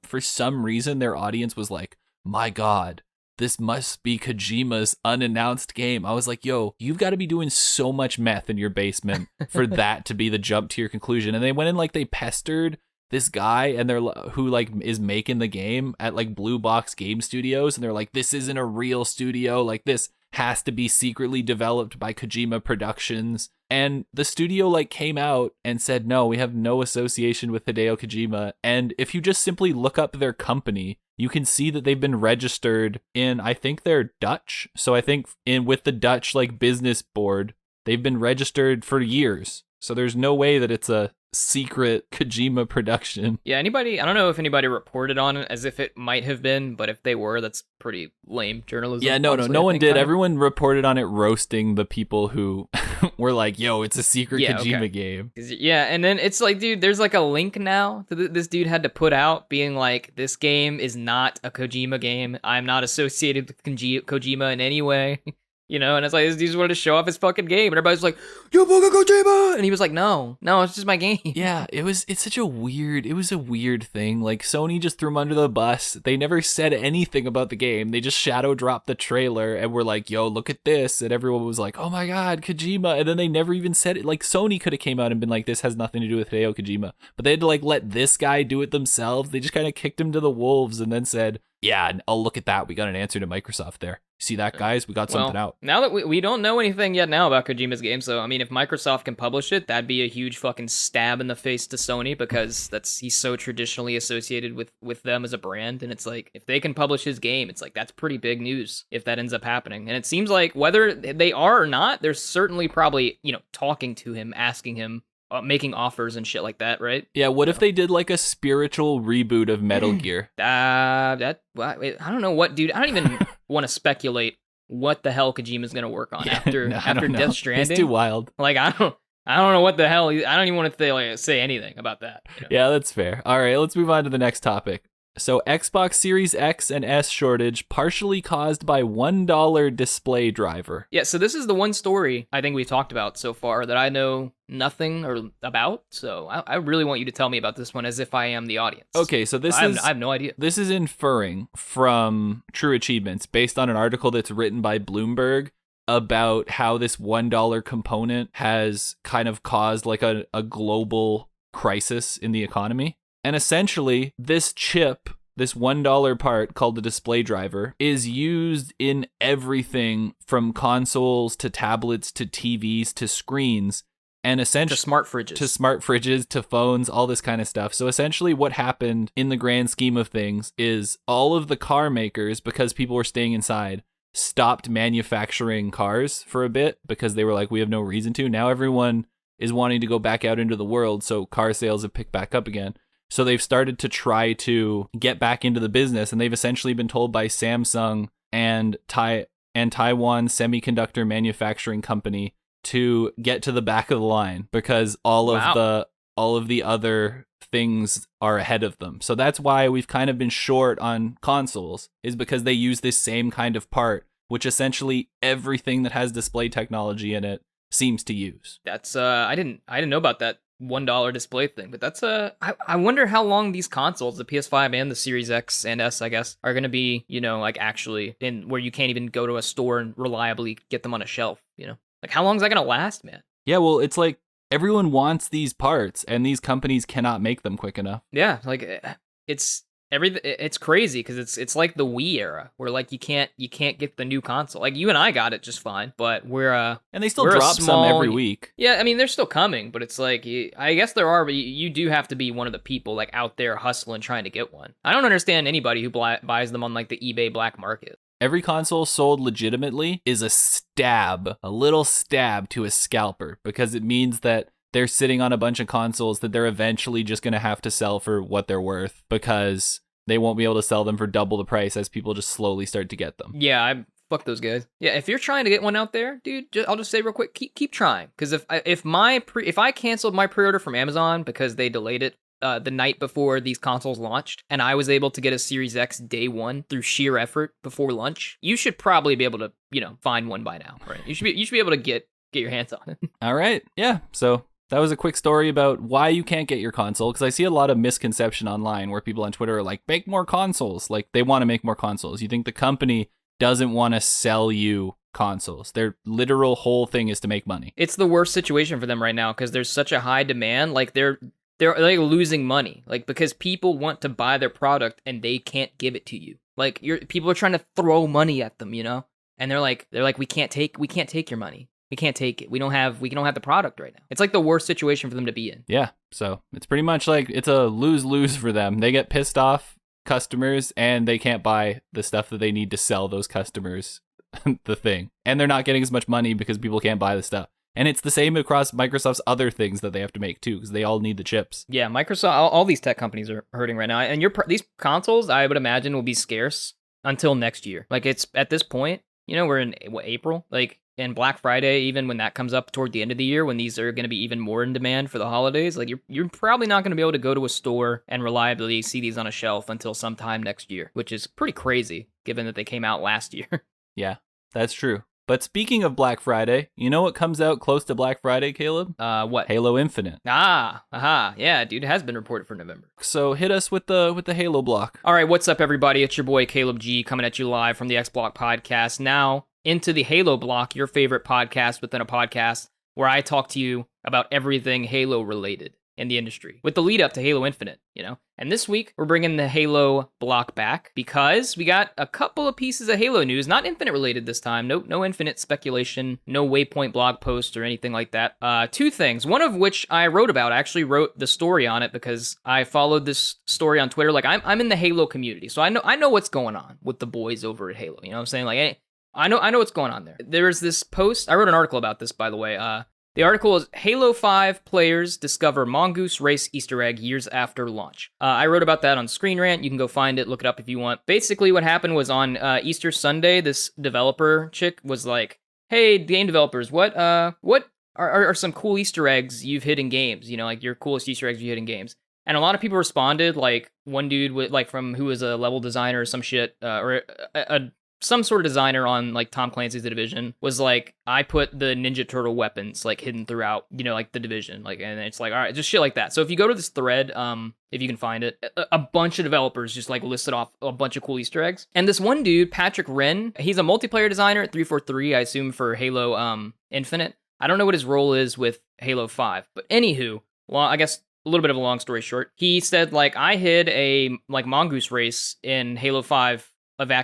for some reason their audience was like, my God, this must be Kojima's unannounced game. I was like, yo, you've got to be doing so much meth in your basement for that to be the jump to your conclusion. And they went in like they pestered this guy and they're who like is making the game at like Blue Box Game Studios, and they're like, this isn't a real studio, like this has to be secretly developed by Kojima Productions. And the studio like came out and said, no, we have no association with Hideo Kojima. And if you just simply look up their company, you can see that they've been registered in, I think they're Dutch. So I think with the Dutch like business board, they've been registered for years. So there's no way that it's a secret Kojima production. Yeah, I don't know if anybody reported on it as if it might have been, but if they were, that's pretty lame journalism. Yeah, no one did. Everyone reported on it roasting the people who were like, yo, it's a secret Kojima game. Yeah, and then it's like, dude, there's like a link now that this dude had to put out being like, this game is not a Kojima game. I'm not associated with Kojima in any way. You know, and it's like, this dude just wanted to show off his fucking game, and everybody's like, yo, fucking Kojima! And he was like, no, it's just my game. Yeah, it's a weird thing. Like, Sony just threw him under the bus. They never said anything about the game. They just shadow dropped the trailer, and were like, yo, look at this. And everyone was like, oh my God, Kojima. And then they never even said it. Like, Sony could have came out and been like, this has nothing to do with Hideo Kojima. But they had to, like, let this guy do it themselves. They just kind of kicked him to the wolves and then said, yeah, oh, look at that. We got an answer to Microsoft there. See that, guys? We got something out. Now that we don't know anything yet now about Kojima's game, so I mean, if Microsoft can publish it, that'd be a huge fucking stab in the face to Sony, because he's so traditionally associated with them as a brand, and it's like, if they can publish his game, it's like, that's pretty big news if that ends up happening. And it seems like whether they are or not, they're certainly probably, you know, talking to him, asking him, making offers and shit like that, right? Yeah, what if they did like a spiritual reboot of Metal Gear? I don't know what, dude. I don't even want to speculate what the hell Kojima's gonna work on after Death Stranding. It's too wild. Like, I don't know what the hell. I don't even want to say anything about that. You know? Yeah, that's fair. All right, let's move on to the next topic. So, Xbox Series X and S shortage partially caused by $1 display driver. Yeah, so this is the one story I think we've talked about so far that I know nothing about. So I really want you to tell me about this one as if I am the audience. Okay, so I have no idea. This is inferring from True Achievements based on an article that's written by Bloomberg about how this $1 component has kind of caused like a global crisis in the economy. And essentially, this chip this $1 part called the display driver is used in everything from consoles to tablets to TVs to screens. And essentially to smart fridges, to phones, all this kind of stuff. So essentially what happened in the grand scheme of things is all of the car makers, because people were staying inside, stopped manufacturing cars for a bit because they were like, we have no reason to. Now everyone is wanting to go back out into the world, so car sales have picked back up again. So they've started to try to get back into the business, and they've essentially been told by Samsung and Taiwan Semiconductor Manufacturing Company to get to the back of the line because all of the other things are ahead of them. So that's why we've kind of been short on consoles, is because they use this same kind of part, which essentially everything that has display technology in it seems to use. That's I didn't know about that $1 display thing, but that's I wonder how long these consoles, the PS5 and the Series X and S, I guess, are going to be, like actually in where you can't even go to a store and reliably get them on a shelf, Like, how long is that going to last, man? Yeah, well, it's like everyone wants these parts, and these companies cannot make them quick enough. Yeah, like, it's crazy, because it's like the Wii era, where, like, you can't get the new console. Like, you and I got it just fine, but we're and they still drop some every week. Yeah, I mean, they're still coming, but it's like, I guess there are, but you do have to be one of the people, like, out there hustling trying to get one. I don't understand anybody who buys them on, like, the eBay black market. Every console sold legitimately is a little stab to a scalper, because it means that they're sitting on a bunch of consoles that they're eventually just going to have to sell for what they're worth, because they won't be able to sell them for double the price as people just slowly start to get them. Yeah, fuck those guys. Yeah, if you're trying to get one out there, dude, I'll just say real quick, keep trying, because if I canceled my pre-order from Amazon because they delayed it the night before these consoles launched, and I was able to get a Series X day one through sheer effort before lunch, you should probably be able to, find one by now, right? You should be able to get your hands on it. All right, yeah. So that was a quick story about why you can't get your console, because I see a lot of misconception online where people on Twitter are like, make more consoles. Like, they want to make more consoles. You think the company doesn't want to sell you consoles. Their literal whole thing is to make money. It's the worst situation for them right now, because there's such a high demand. Like, they're like losing money, like, because people want to buy their product and they can't give it to you. Like, people are trying to throw money at them, and they're like, we can't take your money. We can't take it. We don't have the product right now. It's like the worst situation for them to be in. Yeah. So it's pretty much like it's a lose-lose for them. They get pissed off customers and they can't buy the stuff that they need to sell those customers the thing. And they're not getting as much money because people can't buy the stuff. And it's the same across Microsoft's other things that they have to make too, because they all need the chips. Yeah, Microsoft, all these tech companies are hurting right now. And these consoles, I would imagine, will be scarce until next year. Like, it's at this point, we're in April, like, and Black Friday, even when that comes up toward the end of the year, when these are going to be even more in demand for the holidays, like, you're probably not going to be able to go to a store and reliably see these on a shelf until sometime next year, which is pretty crazy given that they came out last year. Yeah, that's true. But speaking of Black Friday, you know what comes out close to Black Friday, Caleb? What? Halo Infinite. Yeah, dude, it has been reported for November. So hit us with the Halo block. All right, what's up, everybody? It's your boy Caleb G coming at you live from the X Block Podcast. Now into the Halo block, your favorite podcast within a podcast, where I talk to you about everything Halo related in the industry, with the lead up to Halo Infinite, And this week, we're bringing the Halo block back because we got a couple of pieces of Halo news, not Infinite related this time. No Infinite speculation, no Waypoint blog post or anything like that. Two things, one of which I wrote about. I actually wrote the story on it because I followed this story on Twitter. Like, I'm in the Halo community, so I know what's going on with the boys over at Halo. You know what I'm saying? Like, hey, I know what's going on there. There's this post. I wrote an article about this, by the way. The article is Halo 5 players discover Mongoose race Easter egg years after launch. I wrote about that on Screen Rant. You can go find it, look it up if you want. Basically, what happened was on Easter Sunday, this developer chick was like, "Hey, game developers, what are some cool Easter eggs you've hid in games? Like your coolest Easter eggs you hid in games." And a lot of people responded. Like, one dude who was a level designer or some shit, or some sort of designer on, like, Tom Clancy's The Division, was like, I put the Ninja Turtle weapons, like, hidden throughout, like, The Division, like, and it's like, all right, just shit like that. So if you go to this thread, if you can find it, a bunch of developers just, like, listed off a bunch of cool Easter eggs. And this one dude, Patrick Wren, he's a multiplayer designer at 343, I assume, for Halo Infinite. I don't know what his role is with Halo 5, but anywho, well, I guess a little bit of a long story short. He said, like, I hid a, like, mongoose race in Halo 5,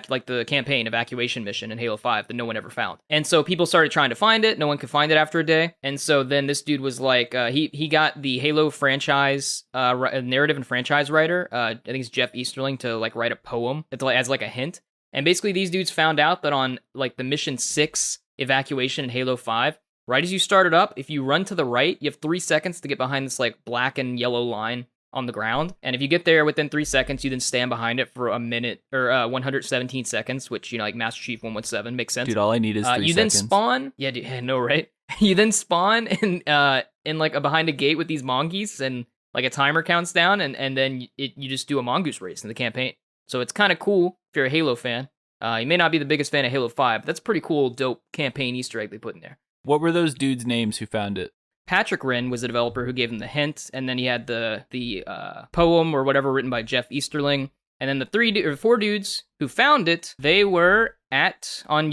like the campaign evacuation mission in Halo 5 that no one ever found. And so people started trying to find it. No one could find it after a day. And so then this dude was like, he got the Halo franchise narrative and franchise writer, I think it's Jeff Easterling, to like write a poem as like a hint. And basically these dudes found out that on like the mission 6 evacuation in Halo 5, right as you start it up, if you run to the right, you have 3 seconds to get behind this like black and yellow line on the ground. And if you get there within 3 seconds, you then stand behind it for a minute or 117 seconds, which, you know, like Master Chief 117 makes sense. Dude, all I need is 3 seconds. You then spawn. Yeah, dude, I know, right? You then spawn in like behind a gate with these mongoose, and like a timer counts down, and then you just do a mongoose race in the campaign. So it's kind of cool if you're a Halo fan. You may not be the biggest fan of Halo 5, but that's a pretty cool, dope campaign Easter egg they put in there. What were those dudes' names who found it? Patrick Wren was the developer who gave him the hint, and then he had the poem or whatever written by Jeff Easterling, and then the 4 dudes who found it, they were on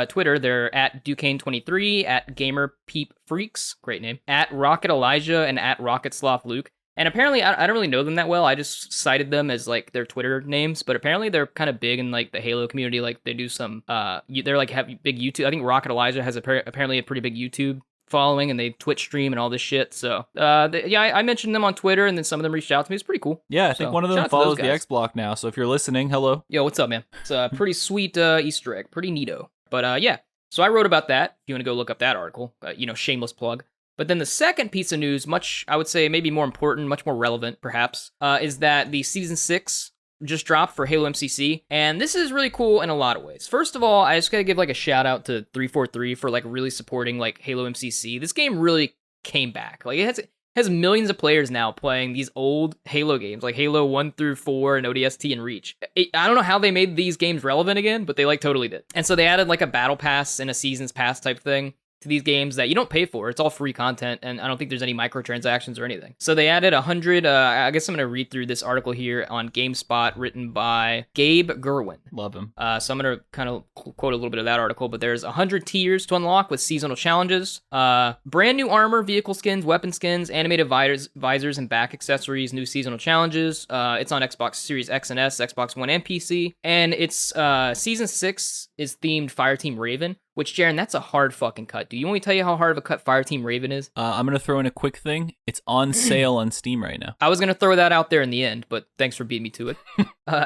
Twitter. They're at Duquesne23, at GamerPeepFreaks, great name, at Rocket Elijah, and at RocketSloth Luke. And apparently, I don't really know them that well. I just cited them as like their Twitter names, but apparently they're kind of big in like the Halo community. Like they do some, they're like have big YouTube. I think Rocket Elijah has apparently a pretty big YouTube following, and they Twitch stream and all this shit. So I mentioned them on Twitter, and then some of them reached out to me. It's pretty cool. Yeah, I think one of them follows the X Block now. So if you're listening, hello. Yo, what's up, man? It's a pretty sweet Easter egg, pretty neato. But yeah, so I wrote about that. If you want to go look up that article, shameless plug. But then the second piece of news, much, I would say, maybe more important, much more relevant, perhaps, is that the Season 6 just dropped for Halo MCC, and this is really cool in a lot of ways. First of all, I just gotta give, like, a shout-out to 343 for, like, really supporting, like, Halo MCC. This game really came back. Like, it has millions of players now playing these old Halo games, like Halo 1 through 4 and ODST and Reach. I don't know how they made these games relevant again, but they, like, totally did. And so they added, like, a Battle Pass and a Seasons Pass type thing to these games that you don't pay for. It's all free content, and I don't think there's any microtransactions or anything. So they added 100, I guess I'm going to read through this article here on GameSpot, written by Gabe Gerwin. Love him. So I'm going to kind of quote a little bit of that article, but there's 100 tiers to unlock with seasonal challenges, brand new armor, vehicle skins, weapon skins, animated visors, and back accessories, new seasonal challenges. It's on Xbox Series X and S, Xbox One, and PC, and it's Season 6 is themed Fireteam Raven, which, Jarren, that's a hard fucking cut. Do you want me to tell you how hard of a cut Fireteam Raven is? I'm going to throw in a quick thing. It's on sale on Steam right now. I was going to throw that out there in the end, but thanks for beating me to it.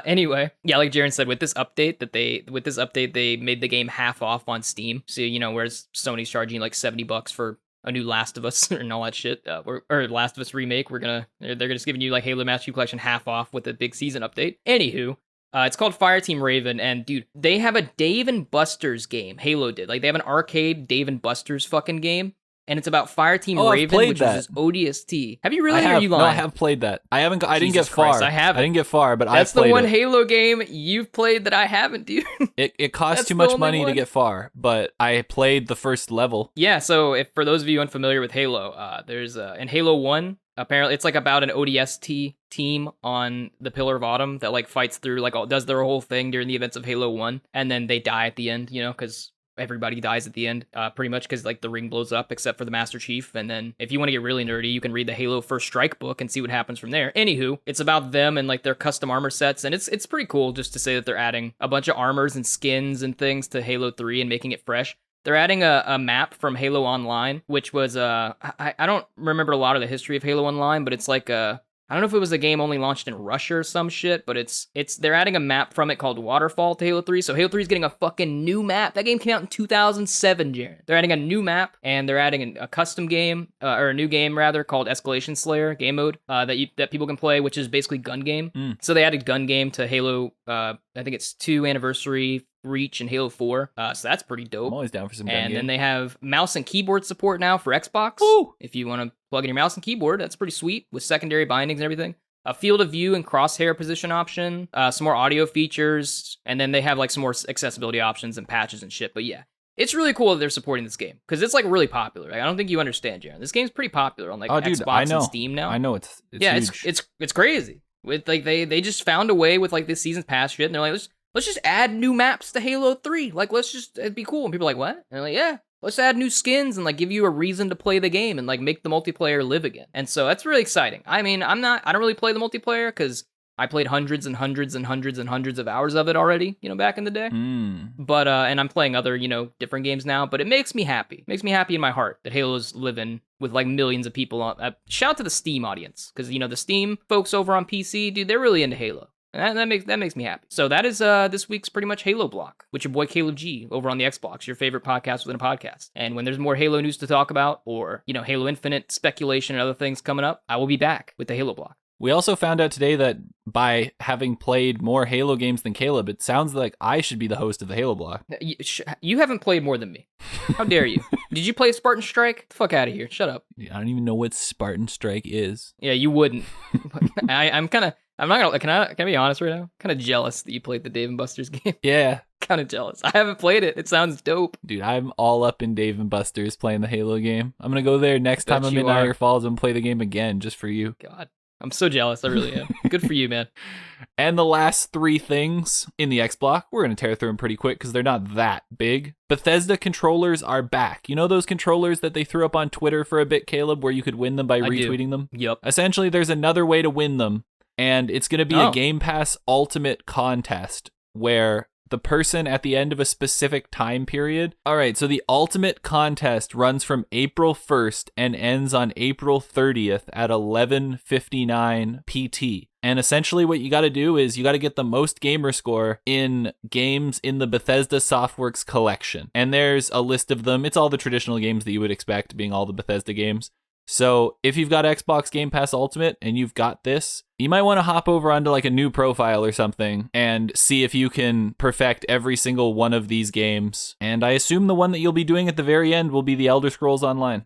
Anyway, yeah, like Jarren said, with this update, they made the game half off on Steam. So, whereas Sony's charging like $70 for a new Last of Us and all that shit, or Last of Us remake, they're just giving you like Halo Master Chief Collection half off with a big season update. Anywho, it's called Fireteam Raven, and dude, they have a Dave and Buster's game. Halo did. Like, they have an arcade Dave and Buster's fucking game, and it's about Fireteam Raven, which is ODST. Have you really? Or are you lying? No, I have played that. I didn't get far. Christ, I haven't. I didn't get far, but that's I've played the one it. Halo game you've played that I haven't, dude. It costs too much money to get far, but I played the first level. Yeah, so if for those of you unfamiliar with Halo, there's in Halo 1, apparently it's like about an ODST team on the Pillar of Autumn that like fights through, like does their whole thing during the events of Halo 1, and then they die at the end, because everybody dies at the end, pretty much, because like the ring blows up except for the Master Chief. And then if you want to get really nerdy, you can read the Halo First Strike book and see what happens from there. Anywho, it's about them and like their custom armor sets, and it's pretty cool just to say that they're adding a bunch of armors and skins and things to Halo 3 and making it fresh. They're adding a map from Halo Online, which was, I don't remember a lot of the history of Halo Online, but it's like I don't know if it was a game only launched in Russia or some shit, but they're adding a map from it called Waterfall to Halo 3, so Halo 3 is getting a fucking new map. That game came out in 2007, Jarren. They're adding a new map, and they're adding a custom game, or a new game, rather, called Escalation Slayer game mode, that people can play, which is basically gun game. So they added gun game to Halo, I think it's 2 Anniversary, Reach, and Halo 4, so that's pretty dope. I'm always down for some gun game. game. Then they have mouse and keyboard support now for Xbox. Woo! If you want to plug in your mouse and keyboard, that's pretty sweet, with secondary bindings and everything. A field of view and crosshair position option, some more audio features, and then they have like some more accessibility options and patches and shit. But yeah, it's really cool that they're supporting this game, because it's like really popular. Like, I don't think you understand, Jarren. This game's pretty popular on like Xbox and Steam now. I know it's huge. It's crazy. With like they just found a way with like this season's pass shit, and they're like, let's just add new maps to Halo 3. Like, it'd be cool. And people are like, what? And they're like, yeah, let's add new skins and like give you a reason to play the game and like make the multiplayer live again. And so that's really exciting. I mean, I don't really play the multiplayer because I played hundreds and hundreds and hundreds and hundreds of hours of it already, back in the day. But, and I'm playing other, different games now, but it makes me happy. It makes me happy in my heart that Halo's living with like millions of people on. Shout out to the Steam audience, because, the Steam folks over on PC, dude, they're really into Halo. And that makes me happy. So that is this week's pretty much Halo block with your boy Caleb G over on the Xbox, your favorite podcast within a podcast. And when there's more Halo news to talk about, or, Halo Infinite speculation and other things coming up, I will be back with the Halo block. We also found out today that by having played more Halo games than Caleb, it sounds like I should be the host of the Halo block. You haven't played more than me. How dare you? Did you play Spartan Strike? Get the fuck out of here. Shut up. I don't even know what Spartan Strike is. Yeah, you wouldn't. I'm not gonna, can I be honest right now? Kind of jealous that you played the Dave & Buster's game. Yeah. Kind of jealous. I haven't played it. It sounds dope. Dude, I'm all up in Dave & Buster's playing the Halo game. I'm gonna go there next time I'm in Niagara Falls and play the game again just for you. God. I'm so jealous. I really am. Good for you, man. And the last three things in the X block, we're going to tear through them pretty quick because they're not that big. Bethesda controllers are back. You know those controllers that they threw up on Twitter for a bit, Caleb, where you could win them by retweeting them? Yep. Essentially, there's another way to win them, and it's going to be a Game Pass Ultimate contest where the person at the end of a specific time period. All right, so the Ultimate contest runs from April 1st and ends on April 30th at 11:59 PT. And essentially what you got to do is you got to get the most gamer score in games in the Bethesda Softworks collection. And there's a list of them. It's all the traditional games that you would expect, being all the Bethesda games. So if you've got Xbox Game Pass Ultimate and you've got this, you might want to hop over onto like a new profile or something and see if you can perfect every single one of these games. And I assume the one that you'll be doing at the very end will be the Elder Scrolls Online.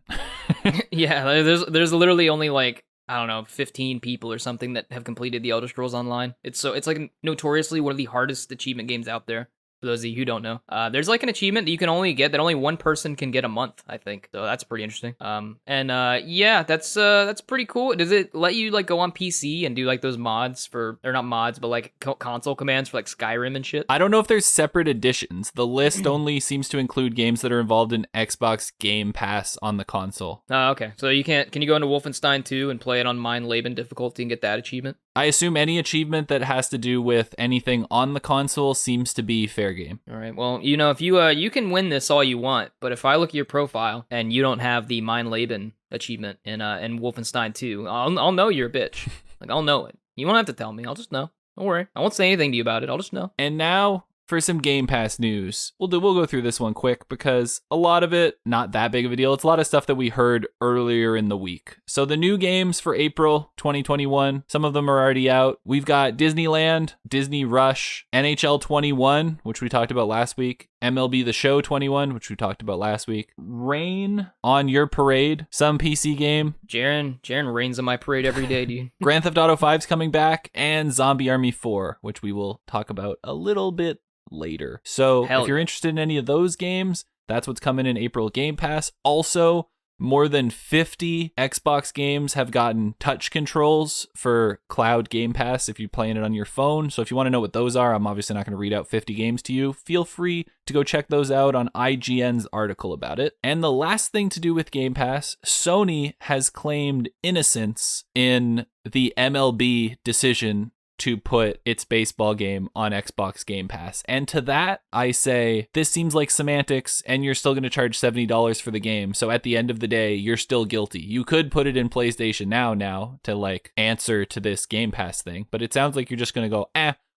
Yeah, there's literally only like, I don't know, 15 people or something that have completed the Elder Scrolls Online. It's like notoriously one of the hardest achievement games out there. For those of you who don't know, there's like an achievement that you can only get that only one person can get a month, I think. So that's pretty interesting. Yeah, that's pretty cool. Does it let you like go on PC and do like those mods for, or not mods, but like console commands for like Skyrim and shit? I don't know if there's separate editions. The list only seems to include games that are involved in Xbox Game Pass on the console. Okay. So can you go into Wolfenstein 2 and play it on Mein Leben difficulty and get that achievement? I assume any achievement that has to do with anything on the console seems to be fair game. All right. Well, if you can win this all you want, but if I look at your profile and you don't have the Mein Leben achievement in Wolfenstein 2, I'll know you're a bitch. Like, I'll know it. You won't have to tell me. I'll just know. Don't worry. I won't say anything to you about it. I'll just know. And now for some Game Pass news. We'll go through this one quick because a lot of it, not that big of a deal. It's a lot of stuff that we heard earlier in the week. So the new games for April 2021, some of them are already out. We've got Disneyland, Disney Rush, NHL 21, which we talked about last week, MLB The Show 21, which we talked about last week, Rain on Your Parade, some PC game. Jarren rains on my parade every day, dude. Grand Theft Auto 5's coming back, and Zombie Army 4, which we will talk about a little bit later. So if you're interested in any of those games, that's what's coming in April Game Pass. Also, more than 50 Xbox games have gotten touch controls for Cloud Game Pass if you're playing it on your phone. So if you want to know what those are, I'm obviously not going to read out 50 games to you. Feel free to go check those out on IGN's article about it. And the last thing to do with Game Pass, Sony has claimed innocence in the MLB decision to put its baseball game on Xbox Game Pass. And to that, I say, this seems like semantics, and you're still going to charge $70 for the game. So at the end of the day, you're still guilty. You could put it in PlayStation Now to like answer to this Game Pass thing, but it sounds like you're just going to go,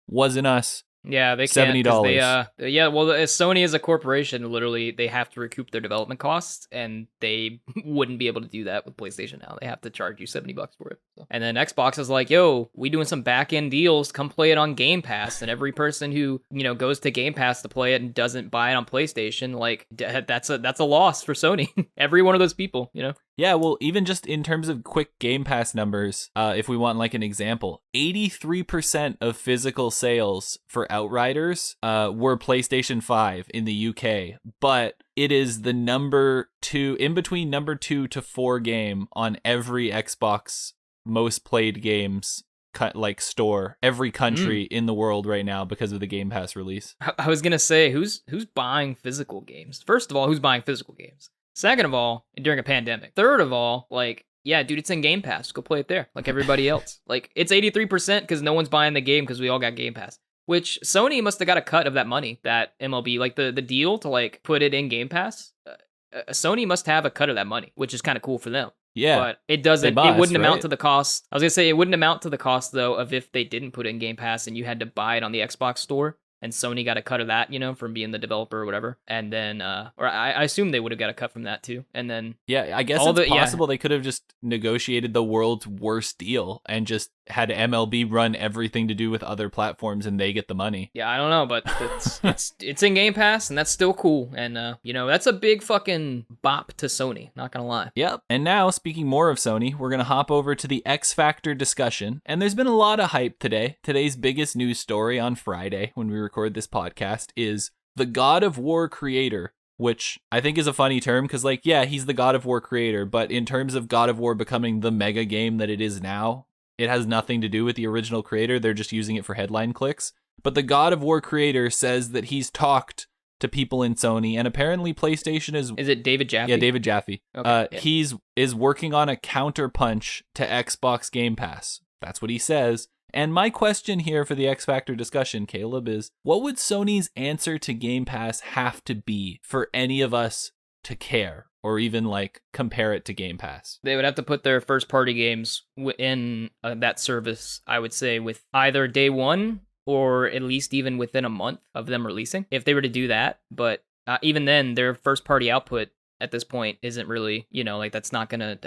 wasn't us. Yeah, they can't. $70. Sony is a corporation. Literally, they have to recoup their development costs, and they wouldn't be able to do that with PlayStation Now. They have to charge you $70 for it. So. And then Xbox is like, "Yo, we doing some back end deals. Come play it on Game Pass." And every person who goes to Game Pass to play it and doesn't buy it on PlayStation, like that's a loss for Sony. Every one of those people, Yeah, well, even just in terms of quick Game Pass numbers, if we want like an example, 83% of physical sales for Outriders were PlayStation 5 in the UK, but it is the number 2, in between number 2 to 4 game on every Xbox most played games store, every country in the world right now because of the Game Pass release. I was gonna say, who's buying physical games? First of all, who's buying physical games? Second of all, during a pandemic. Third of all, like, yeah, dude, it's in Game Pass. Go play it there, like everybody else. Like, it's 83% because no one's buying the game because we all got Game Pass. Which Sony must have got a cut of that money, that MLB, like the deal to like put it in Game Pass. Sony must have a cut of that money, which is kind of cool for them. Yeah, but it doesn't. must, it wouldn't amount right? to the cost. I was gonna say it wouldn't amount to the cost though of if they didn't put it in Game Pass and you had to buy it on the Xbox store. And Sony got a cut of that, you know, from being the developer or whatever. And then, or I assume they would have got a cut from that too. And then, yeah, I guess it's possible they could have just negotiated the world's worst deal and just had MLB run everything to do with other platforms and they get the money. Yeah, I don't know, but it's in Game Pass and that's still cool. And, you know, that's a big fucking bop to Sony, not gonna lie. Yep. And now, speaking more of Sony, we're going to hop over to the X Factor discussion. And there's been a lot of hype today. Today's biggest news story on Friday, when we record this podcast, is the God of War creator, which I think is a funny term because, like, yeah, he's the God of War creator, but in terms of God of War becoming the mega game that it is now, it has nothing to do with the original creator. They're just using it for headline clicks. But the God of War creator says that he's talked to people in Sony, and apparently PlayStation is... Is it David Jaffe? Yeah, David Jaffe. Okay, yeah. He's working on a counterpunch to Xbox Game Pass. That's what he says. And my question here for the X Factor discussion, Caleb, is what would Sony's answer to Game Pass have to be for any of us to care or even like compare it to Game Pass? They would have to put their first party games in that service, I would say, with either day one or at least even within a month of them releasing, if they were to do that. But even then, their first party output at this point isn't really, you know, like that's not gonna,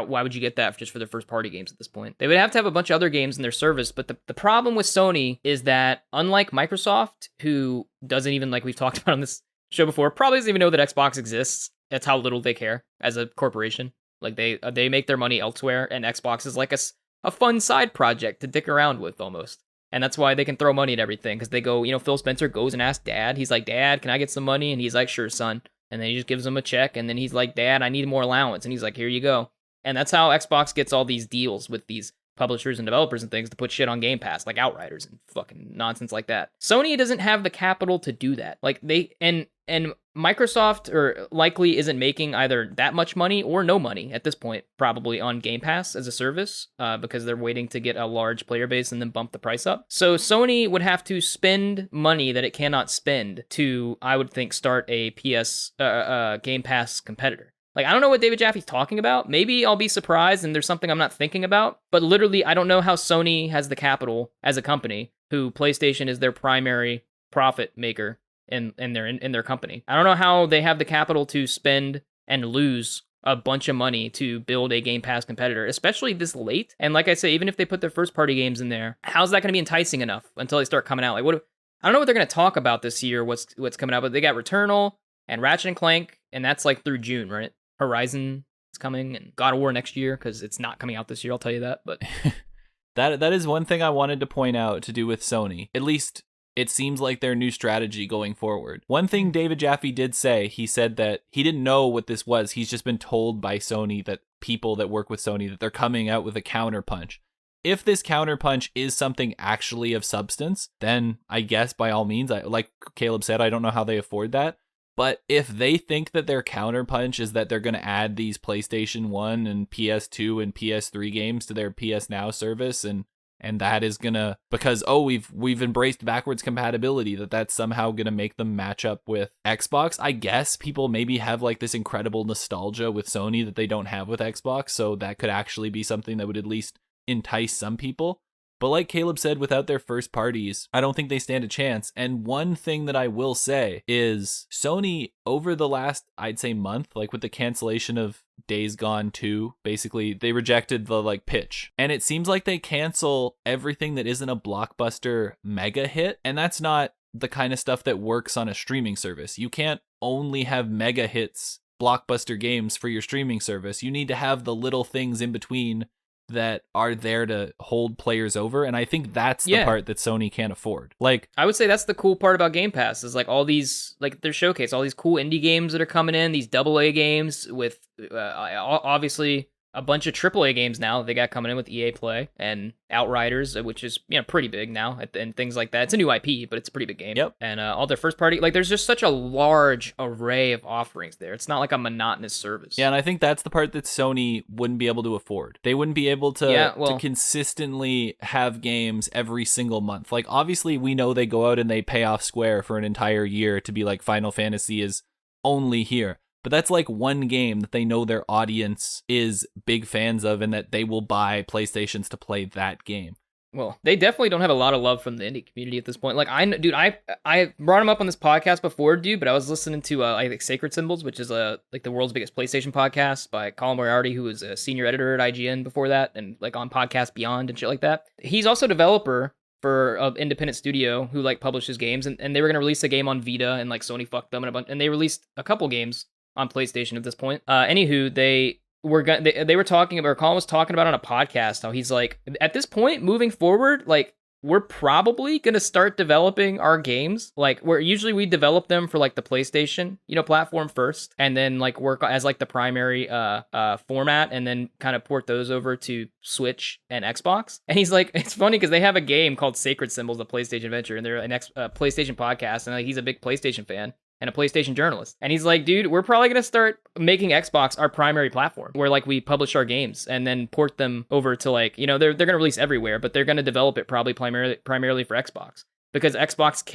why would you get that just for their first party games at this point? They would have to have a bunch of other games in their service, but the problem with Sony is that unlike Microsoft, who doesn't even, like we've talked about on this show before, probably doesn't even know that Xbox exists. That's how little they care as a corporation. Like they make their money elsewhere, and Xbox is like a fun side project to dick around with almost. And that's why they can throw money at everything, because they go, you know, Phil Spencer goes and asks Dad. He's like, Dad, can I get some money? And he's like, sure, son. And then he just gives him a check, and then he's like, Dad, I need more allowance. And he's like, here you go. And that's how Xbox gets all these deals with these publishers and developers and things to put shit on Game Pass, like Outriders and fucking nonsense like that. Sony doesn't have the capital to do that. Like and Microsoft or likely isn't making either that much money or no money at this point, probably on Game Pass as a service, because they're waiting to get a large player base and then bump the price up. So Sony would have to spend money that it cannot spend to, I would think, start a Game Pass competitor. Like, I don't know what David Jaffe's talking about. Maybe I'll be surprised and there's something I'm not thinking about. But literally, I don't know how Sony has the capital as a company, who PlayStation is their primary profit maker in their company. I don't know how they have the capital to spend and lose a bunch of money to build a Game Pass competitor, especially this late. And like I say, even if they put their first party games in there, how's that going to be enticing enough until they start coming out? Like, I don't know what they're going to talk about this year, what's coming out, but they got Returnal and Ratchet and Clank, and that's like through June, right? Horizon is coming, and God of War next year, because it's not coming out this year, I'll tell you that. But that is one thing I wanted to point out to do with Sony. At least it seems like their new strategy going forward. One thing David Jaffe did say, he said that he didn't know what this was. He's just been told by Sony, that people that work with Sony, that they're coming out with a counterpunch. If this counterpunch is something actually of substance, then I guess by all means, like Caleb said, I don't know how they afford that. But if they think that their counterpunch is that they're going to add these PlayStation 1 and PS2 and PS3 games to their PS Now service, and that is going to, because, we've embraced backwards compatibility, that's somehow going to make them match up with Xbox. I guess people maybe have like this incredible nostalgia with Sony that they don't have with Xbox, so that could actually be something that would at least entice some people. But like Caleb said, without their first parties, I don't think they stand a chance. And one thing that I will say is Sony, over the last, I'd say, month, like with the cancellation of Days Gone 2, basically they rejected the like pitch. And it seems like they cancel everything that isn't a blockbuster mega hit. And that's not the kind of stuff that works on a streaming service. You can't only have mega hits, blockbuster games for your streaming service. You need to have the little things in between that are there to hold players over, and I think that's the part that Sony can't afford. Like, I would say that's the cool part about Game Pass, is like all these, like their showcase, all these cool indie games that are coming in, these AA games with obviously a bunch of AAA games now they got coming in with EA Play and Outriders, which is pretty big now, and things like that. It's a new IP, but it's a pretty big game. Yep. And all their first party, like there's just such a large array of offerings there. It's not like a monotonous service. Yeah, and I think that's the part that Sony wouldn't be able to afford. They wouldn't be able to consistently have games every single month. Like obviously we know they go out and they pay off Square for an entire year to be like Final Fantasy is only here. But that's like one game that they know their audience is big fans of and that they will buy PlayStations to play that game. Well, they definitely don't have a lot of love from the indie community at this point. Like, I brought him up on this podcast before, dude, but I was listening to, I think, Sacred Symbols, which is, like, the world's biggest PlayStation podcast by Colin Moriarty, who was a senior editor at IGN before that, and, like, on Podcast Beyond and shit like that. He's also a developer for an independent studio who, like, publishes games, and they were going to release a game on Vita, and, like, Sony fucked them, and they released a couple games on PlayStation at this point. Anywho, they were talking about, or Colin was talking about on a podcast how he's like, at this point, moving forward, like we're probably gonna start developing our games. Like we develop them for like the PlayStation, platform first, and then like work as like the primary format, and then kind of port those over to Switch and Xbox. And he's like, it's funny because they have a game called Sacred Symbols, the PlayStation Venture, and they're an PlayStation podcast, and like he's a big PlayStation fan and a PlayStation journalist. And he's like, dude, we're probably going to start making Xbox our primary platform where like we publish our games and then port them over to like, they're going to release everywhere, but they're going to develop it probably primarily for Xbox because Xbox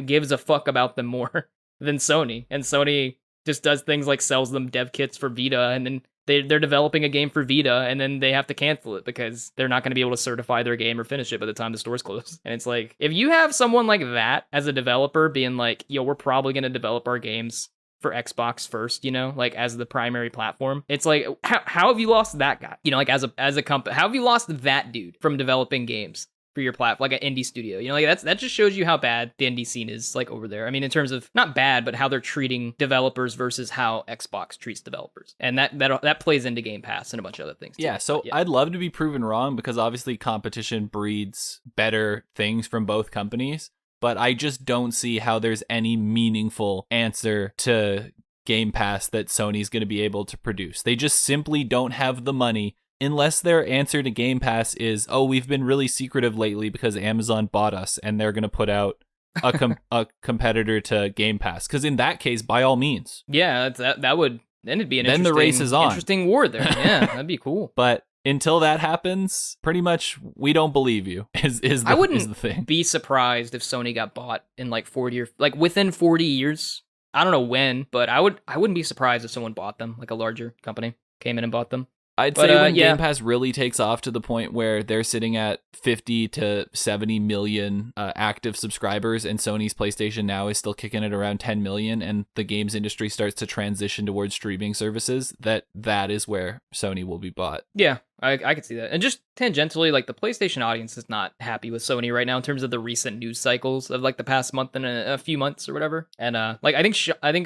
gives a fuck about them more than Sony. And Sony just does things like sells them dev kits for Vita, and then they're developing a game for Vita, and then they have to cancel it because they're not going to be able to certify their game or finish it by the time the stores close. And it's like, if you have someone like that as a developer being like, yo, we're probably going to develop our games for Xbox first, like as the primary platform, it's like, how have you lost that guy? Like as a company, how have you lost that dude from developing games for your platform, like an indie studio? That just shows you how bad the indie scene is like over there. I mean, in terms of not bad, but how they're treating developers versus how Xbox treats developers, and that plays into Game Pass and a bunch of other things too. Yeah, so I'd love to be proven wrong because obviously competition breeds better things from both companies, but I just don't see how there's any meaningful answer to Game Pass that Sony's going to be able to produce. They just simply don't have the money. Unless their answer to Game Pass is, oh, we've been really secretive lately because Amazon bought us and they're going to put out a competitor to Game Pass. Because in that case, by all means. Yeah, that would, then it'd be then the race is on. Interesting war there. Yeah, that'd be cool. But until that happens, pretty much we don't believe you is the thing. Be surprised if Sony got bought in like 40 or like within 40 years. I don't know when, but I wouldn't be surprised if someone bought them, like a larger company came in and bought them. I'd say when Game Pass really takes off to the point where they're sitting at 50 to 70 million active subscribers, and Sony's PlayStation Now is still kicking it around 10 million, and the games industry starts to transition towards streaming services, that is where Sony will be bought. Yeah, I could see that. And just tangentially, like the PlayStation audience is not happy with Sony right now in terms of the recent news cycles of like the past month and a few months or whatever. And like I think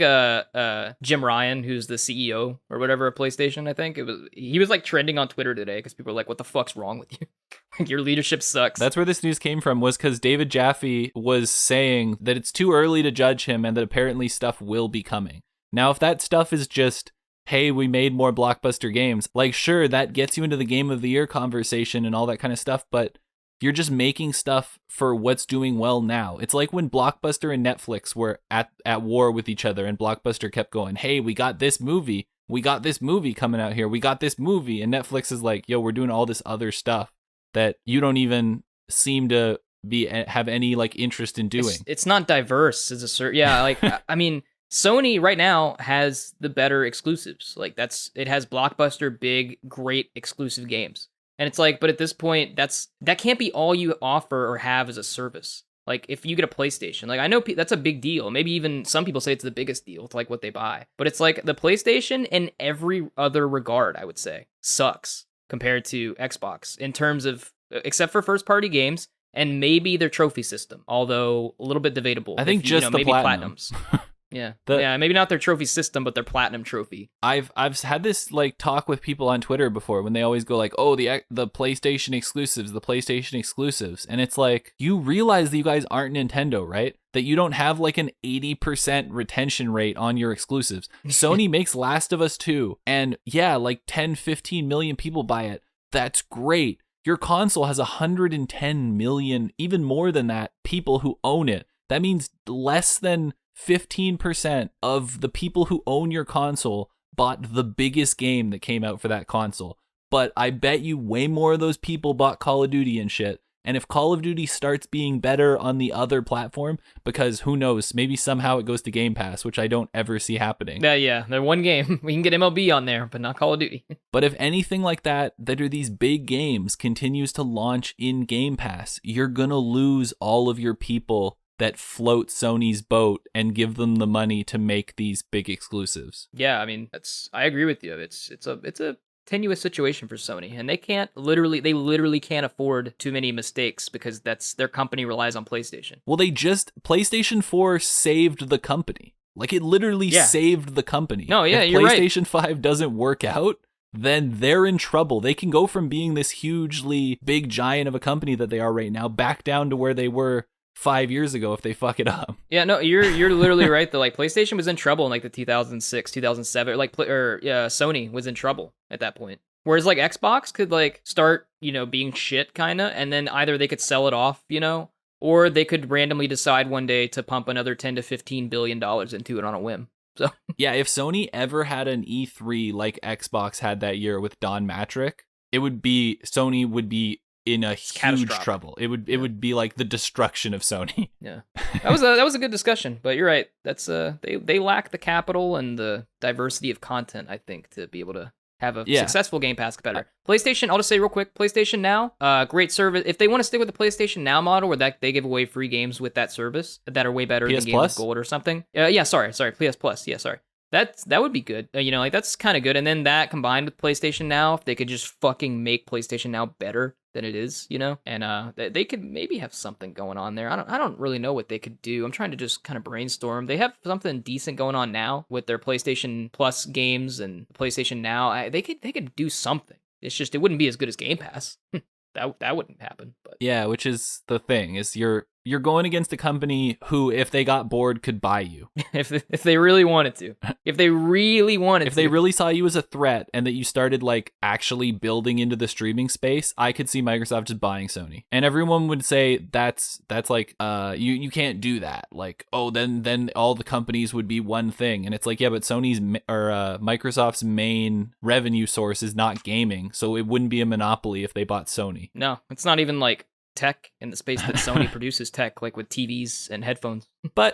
Jim Ryan, who's the CEO or whatever of PlayStation, he was like trending on Twitter today because people were like, "What the fuck's wrong with you? Like your leadership sucks." That's where this news came from, was because David Jaffe was saying that it's too early to judge him and that apparently stuff will be coming. Now, if that stuff is just, hey, we made more blockbuster games, like, sure, that gets you into the Game of the Year conversation and all that kind of stuff, but you're just making stuff for what's doing well now. It's like when Blockbuster and Netflix were at war with each other, and Blockbuster kept going, hey, we got this movie coming out here, we got this movie, and Netflix is like, yo, we're doing all this other stuff that you don't even seem to have any like interest in doing. It's not diverse as a like I mean, Sony right now has the better exclusives. Like it has blockbuster, big, great exclusive games. And it's like, but at this point, that can't be all you offer or have as a service. Like if you get a PlayStation, like I know that's a big deal. Maybe even some people say it's the biggest deal. It's like what they buy. But it's like the PlayStation in every other regard, I would say, sucks compared to Xbox in terms of, except for first party games and maybe their trophy system, although a little bit debatable. I think just the maybe platinums. Yeah. Maybe not their trophy system, but their platinum trophy. I've had this like talk with people on Twitter before when they always go like, oh, the PlayStation exclusives, and it's like, you realize that you guys aren't Nintendo, right? that you don't have like an 80% retention rate on your exclusives. Sony makes Last of Us 2, and yeah, like 10, 15 million people buy it. That's great. Your console has 110 million, even more than that, people who own it. That means less than 15% of the people who own your console bought the biggest game that came out for that console. But I bet you way more of those people bought Call of Duty and shit. And if Call of Duty starts being better on the other platform, because who knows, maybe somehow it goes to Game Pass, which I don't ever see happening. Yeah, they're one game. We can get MLB on there, but not Call of Duty. But if anything like that are these big games, continues to launch in Game Pass, you're gonna lose all of your people that float Sony's boat and give them the money to make these big exclusives. Yeah, I mean, I agree with you. It's a tenuous situation for Sony, and they literally can't afford too many mistakes because that's their company relies on PlayStation. Well, PlayStation 4 saved the company. Like, it literally saved the company. No, yeah, if you're right. PlayStation 5 doesn't work out, then they're in trouble. They can go from being this hugely big giant of a company that they are right now back down to where they were 5 years ago if they fuck it up. Yeah, no, you're literally right though. Like, PlayStation was in trouble in like the 2006, 2007, Sony was in trouble at that point. Whereas like Xbox could like start, being shit kind of, and then either they could sell it off, or they could randomly decide one day to pump another 10 to 15 billion dollars into it on a whim. So yeah, if Sony ever had an E3 like Xbox had that year with Don Matrick, Sony would be in a huge trouble. It would be like the destruction of Sony. Yeah, that was a good discussion. But you're right. That's they lack the capital and the diversity of content, I think, to be able to have a successful Game Pass competitor. PlayStation, I'll just say real quick, PlayStation Now, great service. If they want to stick with the PlayStation Now model, where they give away free games with that service that are way better than Games with Gold or something. Sorry, PS Plus. Yeah, sorry. That would be good. That's kind of good. And then that combined with PlayStation Now, if they could just fucking make PlayStation Now better than it is, and they could maybe have something going on there. I don't really know what they could do. I'm trying to just kind of brainstorm. They have something decent going on now with their PlayStation Plus games and PlayStation Now. They could do something. It's just it wouldn't be as good as Game Pass. That wouldn't happen. But yeah, which is the thing, is you're going against a company who, if they got bored, could buy you. if they really wanted to. If they really saw you as a threat and that you started like actually building into the streaming space, I could see Microsoft just buying Sony. And everyone would say that's like you can't do that. Like, oh, then all the companies would be one thing. And it's like, yeah, but Microsoft's main revenue source is not gaming, so it wouldn't be a monopoly if they bought Sony. No, it's not even like tech in the space that Sony produces tech, like with TVs and headphones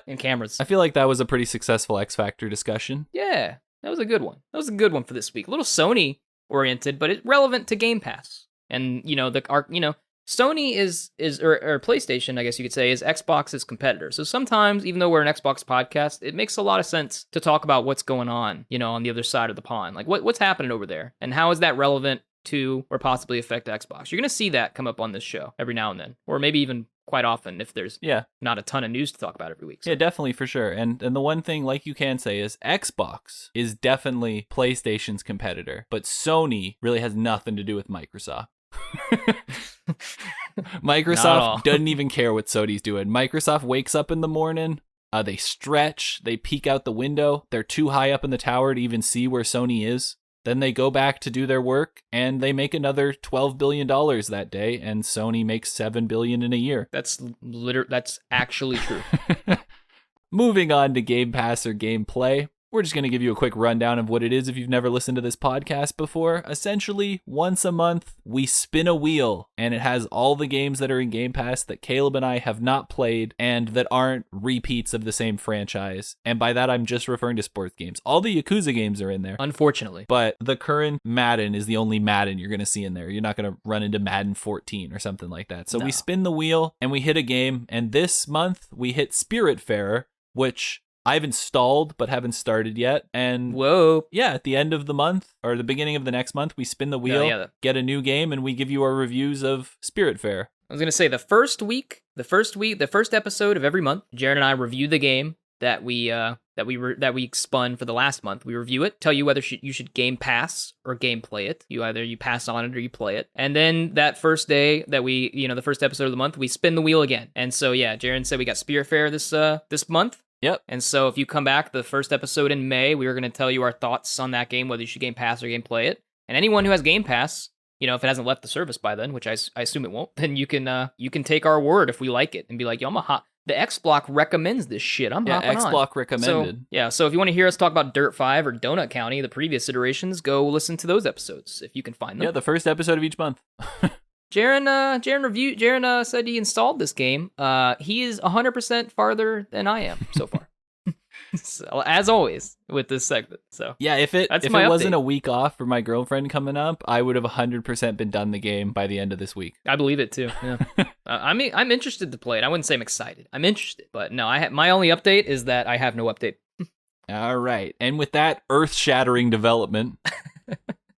and cameras. I feel like that was a pretty successful X Factor discussion. Yeah, that was a good one. That was a good one for this week. A little Sony oriented, but it's relevant to Game Pass. And Sony is or PlayStation, I guess you could say, is Xbox's competitor. So sometimes, even though we're an Xbox podcast, it makes a lot of sense to talk about what's going on, on the other side of the pond. Like what's happening over there, and how is that relevant to or possibly affect Xbox. You're going to see that come up on this show every now and then, or maybe even quite often if there's not a ton of news to talk about every week. So. Yeah, definitely, for sure. And the one thing like you can say is Xbox is definitely PlayStation's competitor, but Sony really has nothing to do with Microsoft. Microsoft doesn't even care what Sony's doing. Microsoft wakes up in the morning, they stretch, they peek out the window, they're too high up in the tower to even see where Sony is. Then they go back to do their work, and they make another $12 billion that day, and Sony makes $7 billion in a year. That's actually true. Moving on to Game Pass or gameplay. We're just going to give you a quick rundown of what it is if you've never listened to this podcast before. Essentially, once a month, we spin a wheel, and it has all the games that are in Game Pass that Caleb and I have not played and that aren't repeats of the same franchise. And by that, I'm just referring to sports games. All the Yakuza games are in there. Unfortunately. But the current Madden is the only Madden you're going to see in there. You're not going to run into Madden 14 or something like that. So we spin the wheel, and we hit a game. And this month, we hit Spiritfarer, which I've installed but haven't started yet. And at the end of the month or the beginning of the next month, we spin the wheel, get a new game, and we give you our reviews of Spiritfarer. I was going to say the first episode of every month, Jarren and I review the game that we that we spun for the last month. We review it, tell you whether you should game pass or game play it. You pass on it or you play it. And then that first day that the first episode of the month, we spin the wheel again. And so yeah, Jarren said we got Spiritfarer this month. Yep. And so if you come back the first episode in May, we were going to tell you our thoughts on that game, whether you should game pass or game play it. And anyone who has game pass, if it hasn't left the service by then, which I assume it won't, then you can take our word if we like it and be like, yo, the X Block recommends this shit. I'm hopping on. X Block recommended. So if you want to hear us talk about Dirt 5 or Donut County, the previous iterations, go listen to those episodes if you can find them. Yeah, the first episode of each month. Jarren said he installed this game. He is 100% farther than I am so far. So, as always with this segment. So yeah, if it wasn't a week off for my girlfriend coming up, I would have 100% been done the game by the end of this week. I believe it too. Yeah. I'm interested to play it. I wouldn't say I'm excited. I'm interested, but no, my only update is that I have no update. All right, and with that earth-shattering development,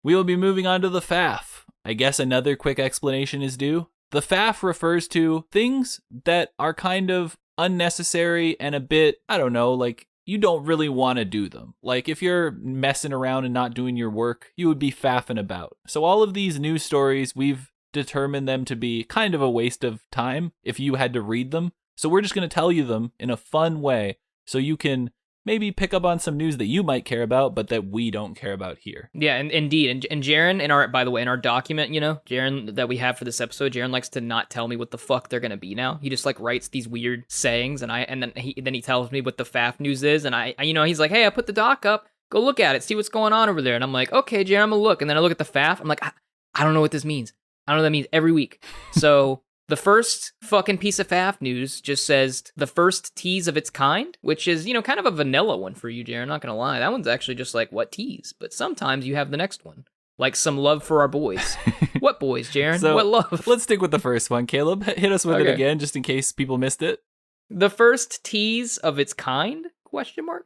we will be moving on to the FAF. I guess another quick explanation is due. The FAF refers to things that are kind of unnecessary and a bit, I don't know, like you don't really want to do them. Like if you're messing around and not doing your work, you would be faffing about. So all of these news stories, we've determined them to be kind of a waste of time if you had to read them. So we're just going to tell you them in a fun way so you can maybe pick up on some news that you might care about, but that we don't care about here. Yeah, and indeed. And Jarren, in our document, Jarren that we have for this episode, Jarren likes to not tell me what the fuck they're gonna be now. He just like writes these weird sayings, and then he tells me what the FAF news is, and I he's like, hey, I put the doc up, go look at it, see what's going on over there, and I'm like, okay, Jarren, I'm gonna look, and then I look at the FAF, I'm like, I don't know what this means. I don't know what that means every week. So. The first fucking piece of FAF news just says the first tease of its kind, which is, kind of a vanilla one for you, Jarren, not gonna lie. That one's actually just like, what tease? But sometimes you have the next one. Like some love for our boys. What boys, Jarren? So, what love? Let's stick with the first one. Caleb, hit us with it again, just in case people missed it. The first tease of its kind? ?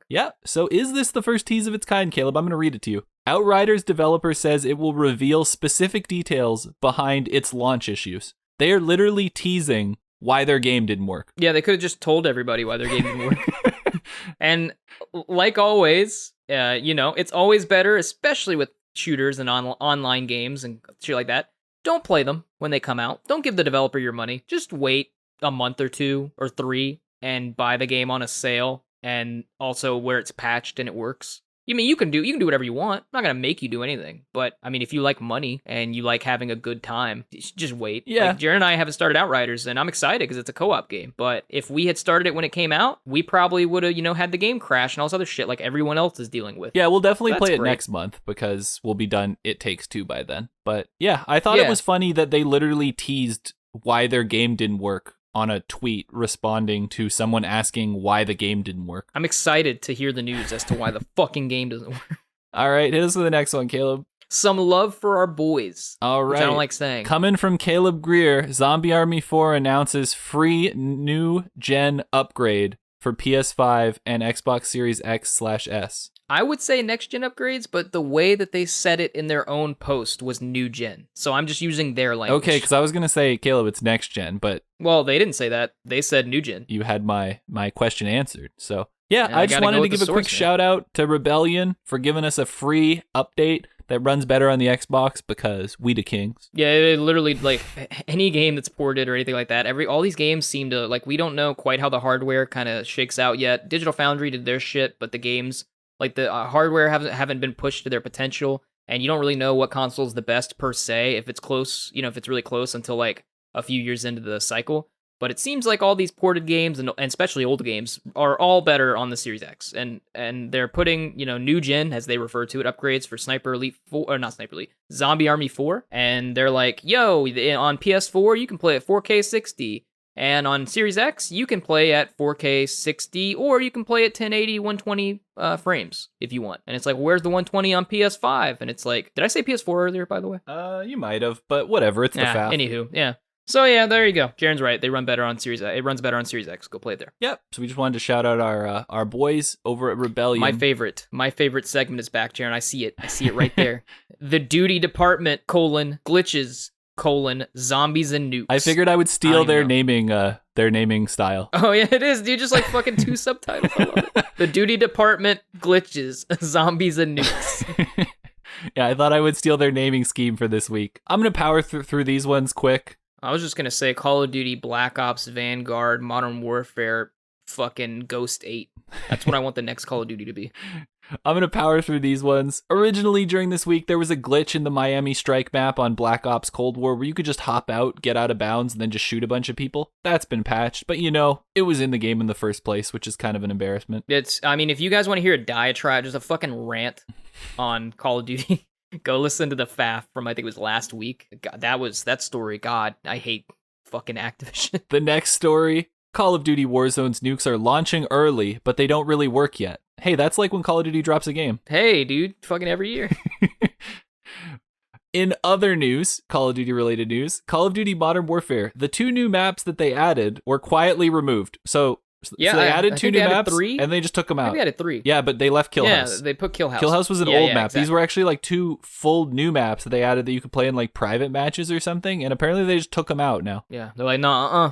Yeah, so is this the first tease of its kind, Caleb? I'm gonna read it to you. Outriders developer says it will reveal specific details behind its launch issues. They are literally teasing why their game didn't work. Yeah, they could have just told everybody why their game didn't work. And like always, it's always better, especially with shooters and online games and shit like that. Don't play them when they come out. Don't give the developer your money. Just wait a month or 2 or 3 and buy the game on a sale and also where it's patched and it works. You can do whatever you want. I'm not gonna make you do anything. But if you like money and you like having a good time, just wait. Yeah. Like, Jarren and I haven't started Outriders, and I'm excited because it's a co-op game. But if we had started it when it came out, we probably would have, had the game crash and all this other shit like everyone else is dealing with. Yeah, we'll definitely play it next month because we'll be done It Takes Two by then. But yeah, I thought it was funny that they literally teased why their game didn't work on a tweet responding to someone asking why the game didn't work. I'm excited to hear the news as to why the fucking game doesn't work. All right, hit us with the next one, Caleb. Some love for our boys. All right. Which I don't like saying. Coming from Caleb Greer, Zombie Army 4 announces free new gen upgrade for PS5 and Xbox Series X/S. I would say next gen upgrades, but the way that they said it in their own post was new gen. So I'm just using their language. Okay, because I was going to say, Caleb, it's next gen, but... Well, they didn't say that. They said new gen. You had my question answered. So, yeah, I just wanted to give a quick shout out to Rebellion for giving us a free update that runs better on the Xbox because we the kings. Yeah, it literally, like, any game that's ported or anything like that, all these games seem to, like, we don't know quite how the hardware kind of shakes out yet. Digital Foundry did their shit, but the games... Like, the hardware haven't been pushed to their potential, and you don't really know what console's the best per se, if it's close, if it's really close until, like, a few years into the cycle. But it seems like all these ported games, and especially old games, are all better on the Series X. And they're putting, new gen, as they refer to it, upgrades for Sniper Elite 4, or not Sniper Elite, Zombie Army 4. And they're like, yo, on PS4, you can play at 4K 60. And on Series X, you can play at 4K 60, or you can play at 1080, 120 frames if you want. And it's like, where's the 120 on PS5? And it's like, did I say PS4 earlier, by the way? You might have, but whatever. It's the FAF. Anywho, yeah. So yeah, there you go. Jarren's right. They run better on Series X. It runs better on Series X. Go play it there. Yep. So we just wanted to shout out our boys over at Rebellion. My favorite segment is back, Jarren. I see it right there. The duty department, glitches. zombies and nukes. I figured I would I steal don't their even naming style. Oh yeah, it is, dude. Just like fucking 2 subtitles. I love it. The duty department glitches, zombies and nukes. Yeah, I thought I would steal their naming scheme for this week. I'm gonna power through these ones quick. I was just gonna say Call of Duty, Black Ops, Vanguard, Modern Warfare, fucking Ghost 8. That's what I want the next Call of Duty to be. I'm gonna power through these ones. Originally, during this week, there was a glitch in the Miami Strike map on Black Ops Cold War where you could just hop out, get out of bounds, and then just shoot a bunch of people. That's been patched, but it was in the game in the first place, which is kind of an embarrassment. If you guys want to hear a diatribe, just a fucking rant on Call of Duty, go listen to the FAF from, I think it was last week. God, that story. God, I hate fucking Activision. The next story, Call of Duty Warzone's nukes are launching early, but they don't really work yet. Hey, that's like when Call of Duty drops a game. Hey, dude, fucking every year. In other news, Call of Duty related news, Call of Duty Modern Warfare, the 2 new maps that they added were quietly removed. So they added 2 new maps 3? and they just took them out. Maybe added 3. Yeah, but they left Kill Yeah, House. they put Kill House. Kill House was an old map. Exactly. These were actually like 2 full new maps that they added that you could play in like private matches or something, and apparently they just took them out now. Yeah, they're like, nah,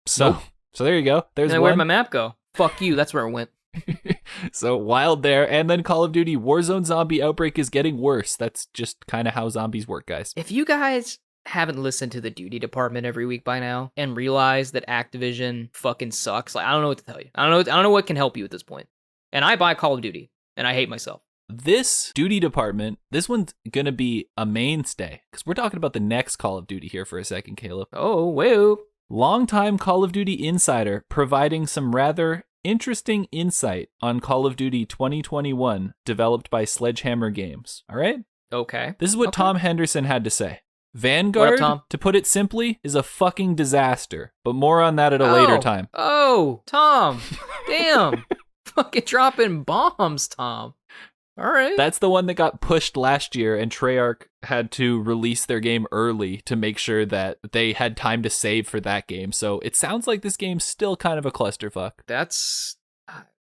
So there you go. There's and one. where'd my map go? Fuck you, that's where it went. So wild there. And then Call of Duty Warzone Zombie Outbreak is getting worse. That's just kind of how zombies work, guys. If you guys haven't listened to the duty department every week by now and realize that Activision fucking sucks, like I don't know what to tell you. I don't know what can help you at this point. And I buy Call of Duty and I hate myself. This duty department, this one's going to be a mainstay because we're talking about the next Call of Duty here for a second, Caleb. Oh, whoa. Longtime Call of Duty insider providing some rather interesting insight on Call of Duty 2021 developed by Sledgehammer Games. All right? Okay. This is what Okay. Tom Henderson had to say. Vanguard, Tom? to put it simply, is a fucking disaster. But more on that at a later time. Oh, Tom. Damn. Fucking dropping bombs, Tom. All right. That's the one that got pushed last year, and Treyarch had to release their game early to make sure that they had time to save for that game. So it sounds like this game's still kind of a clusterfuck. That's...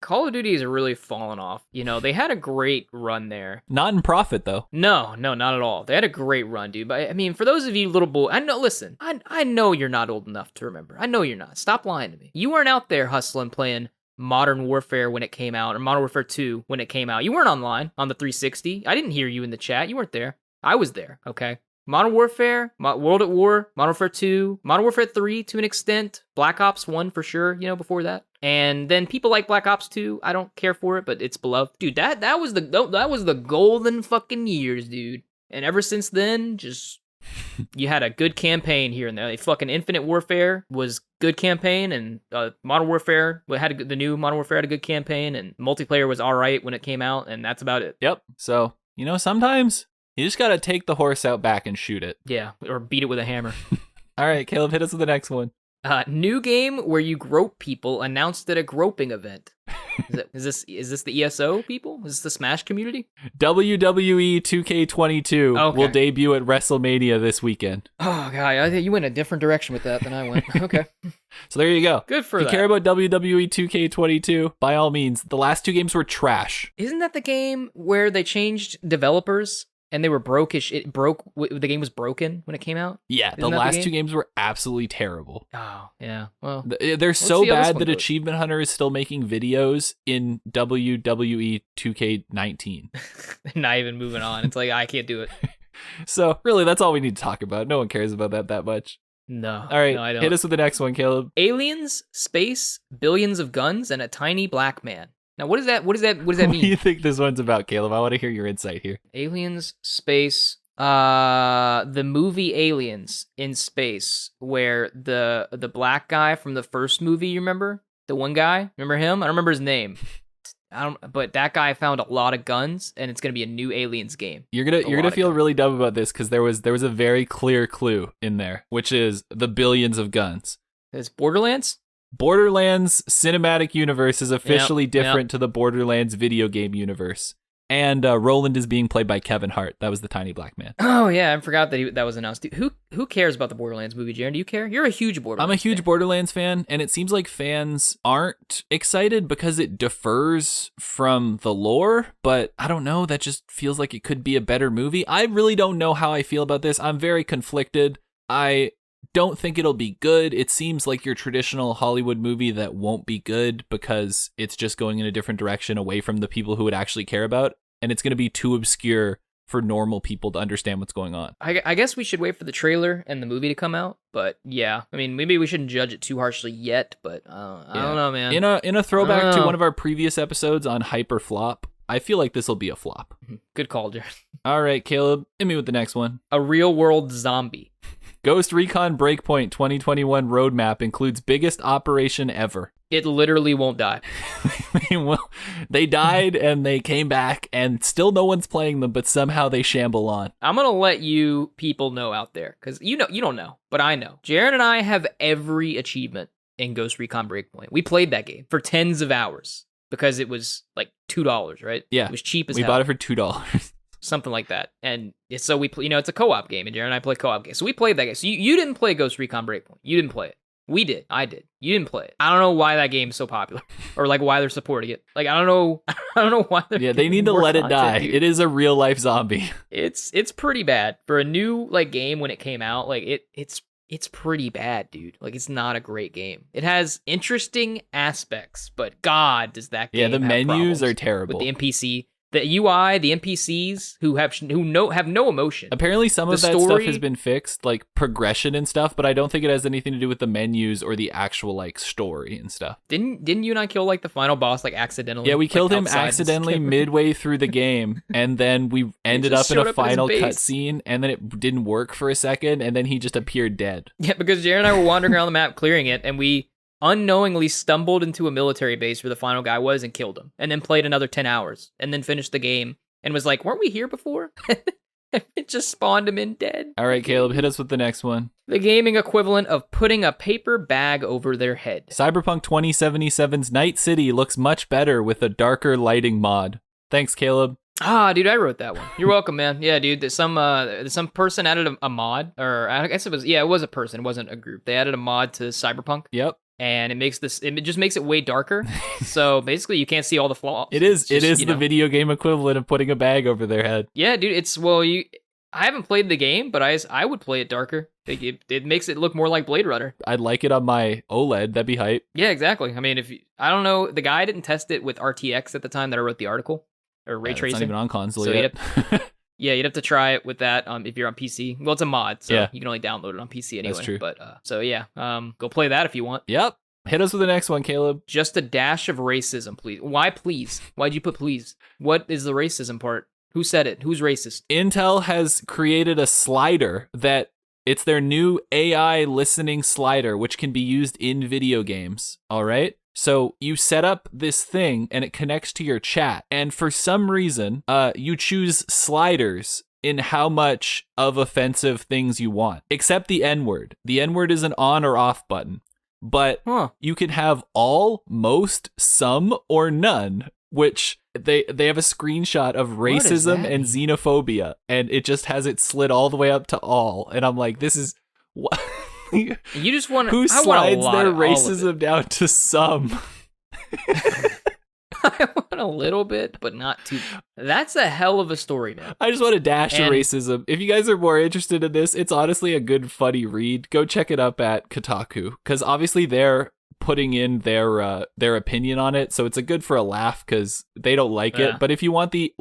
Call of Duty has really fallen off. They had a great run there. Not in profit, though. No, not at all. They had a great run, dude. But I mean, for those of you little boy, listen, I know you're not old enough to remember. I know you're not. Stop lying to me. You weren't out there hustling playing Modern Warfare when it came out, or Modern Warfare 2 when it came out. You weren't online on the 360. I didn't hear you in the chat. You weren't there. I was there, okay? Modern Warfare, World at War, Modern Warfare 2, Modern Warfare 3 to an extent, Black Ops 1 for sure, before that. And then people like Black Ops 2. I don't care for it, but it's beloved. Dude, that was the golden fucking years, dude. And ever since then, just you had a good campaign here and there. Fucking Infinite Warfare was good campaign, and Modern Warfare the new Modern Warfare had a good campaign, and multiplayer was all right when it came out, and that's about it. Yep. So, sometimes you just gotta take the horse out back and shoot it. Yeah, or beat it with a hammer. All right, Caleb, hit us with the next one. New game where you grope people announced at a groping event. Is this the ESO people? Is this the Smash community? WWE 2K22 will debut at WrestleMania this weekend. Oh god, you went a different direction with that than I went. Okay. So there you go. Good for if that. you care about WWE 2K22, by all means, the last 2 games were trash. Isn't that the game where they changed developers? And they were brokish. The game was broken when it came out? Yeah, Isn't the that last 2 games were absolutely terrible. Oh, yeah. Well, they're so see how this bad one that goes. Achievement Hunter is still making videos in WWE 2K19. Not even moving on. It's like, I can't do it. So, really, that's all we need to talk about. No one cares about that much. No. All right, no, I don't. hit us with the next one, Caleb. Aliens, space, billions of guns, and a tiny black man. Now, what does that What mean? do you think this one's about, Caleb? I want to hear your insight here. Aliens, space, the movie Aliens in space, where the black guy from the first movie, you remember? The one guy? Remember him? I don't remember his name. But that guy found a lot of guns, and it's gonna be a new Aliens game. You're gonna feel really dumb about this because there was a very clear clue in there, which is the billions of guns. It's Borderlands? Borderlands cinematic universe is officially Yep. different to the Borderlands video game universe. And Roland is being played by Kevin Hart. That was the tiny black man. Oh yeah, I forgot that was announced. Dude, who cares about the Borderlands movie, Jarren? Do you care? You're a huge Borderlands. I'm a huge fan. Borderlands fan, and it seems like fans aren't excited because it differs from the lore, but I don't know, that just feels like it could be a better movie. I really don't know how I feel about this. I'm very conflicted. I don't think it'll be good. It seems like your traditional Hollywood movie that won't be good because it's just going in a different direction away from the people who would actually care about, and it's going to be too obscure for normal people to understand what's going on. I guess we should wait for the trailer and the movie to come out, but yeah, I mean, maybe we shouldn't judge it too harshly yet, but I don't know, man. In a throwback to one of our previous episodes on Hyper Flop, I feel like this will be a flop. Good call, Jared. All right, Caleb, hit me with the next one. A real-world zombie. Ghost Recon Breakpoint 2021 roadmap includes biggest operation ever. It literally won't die. They died and they came back and still no one's playing them, but somehow they shamble on. I'm going to let you people know out there, because you don't know, but I know. Jarren and I have every achievement in Ghost Recon Breakpoint. We played that game for tens of hours because it was like $2, right? Yeah. It was cheap as hell. We bought it for $2. Something like that. And so it's a co-op game, and Jarren and I play co-op games. So we played that game. So you didn't play Ghost Recon Breakpoint. You didn't play it. We did. I did. You didn't play it. I don't know why that game's so popular, or like why they're supporting it. Like I don't know why they're. Yeah, they need to let it die. Dude. It is a real life zombie. It's pretty bad for a new like game when it came out. Like it's pretty bad, dude. Like it's not a great game. It has interesting aspects, but God, does that game the have menus problems are terrible. with the NPC. The UI, the NPCs who have no emotion. Apparently some of The that stuff story- has been fixed, like progression and stuff, but I don't think it has anything to do with the menus or the actual like story and stuff. Didn't you and I kill like the final boss like accidentally? Yeah, we like, killed him outside accidentally this game? midway through the game, and then we ended just up in showed a up at his final base. cutscene, and then it didn't work for a second, and then he just appeared dead. Yeah, because Jarren and I were wandering around the map clearing it, and we unknowingly stumbled into a military base where the final guy was and killed him, and then played another 10 hours, and then finished the game, and was like, weren't we here before? It just spawned him in dead. All right, Caleb, hit us with the next one. The gaming equivalent of putting a paper bag over their head. Cyberpunk 2077's Night City looks much better with a darker lighting mod. Thanks, Caleb. Ah, dude, I wrote that one. You're welcome, man. Yeah, dude, there's some person added a mod, or I guess it was a person, it wasn't a group. They added a mod to Cyberpunk. Yep. And it just makes it way darker. So basically, you can't see all the flaws. It is It's just, the video game equivalent of putting a bag over their head. Yeah, dude. I haven't played the game, but I would play it darker. It makes it look more like Blade Runner. I'd like it on my OLED. That'd be hype. Yeah, exactly. I mean, I don't know, the guy didn't test it with RTX at the time that I wrote the article, or ray It's tracing. not even on console So yet. You'd have to try it with that if you're on PC. Well, it's a mod, so Yeah. you can only download it on PC anyway. That's true. But go play that if you want. Yep. Hit us with the next one, Caleb. Just a dash of racism, please. Why, please? Why'd you put please? What is the racism part? Who said it? Who's racist? Intel has created a slider that it's their new AI listening slider, which can be used in video games. All right. So you set up this thing and it connects to your chat. And for some reason, you choose sliders in how much of offensive things you want, except the N-word. The N-word is an on or off button. But you can have all, most, some, or none, which they have a screenshot of racism and xenophobia, and it just has it slid all the way up to all. And I'm like, this is what? You just want Who slides their racism down to some? I want a little bit, but not too. That's a hell of a story, man. I just want a dash of racism. If you guys are more interested in this, it's honestly a good, funny read. Go check it up at Kotaku, because obviously they're putting in their opinion on it, so it's a good for a laugh because they don't like it. But if you want the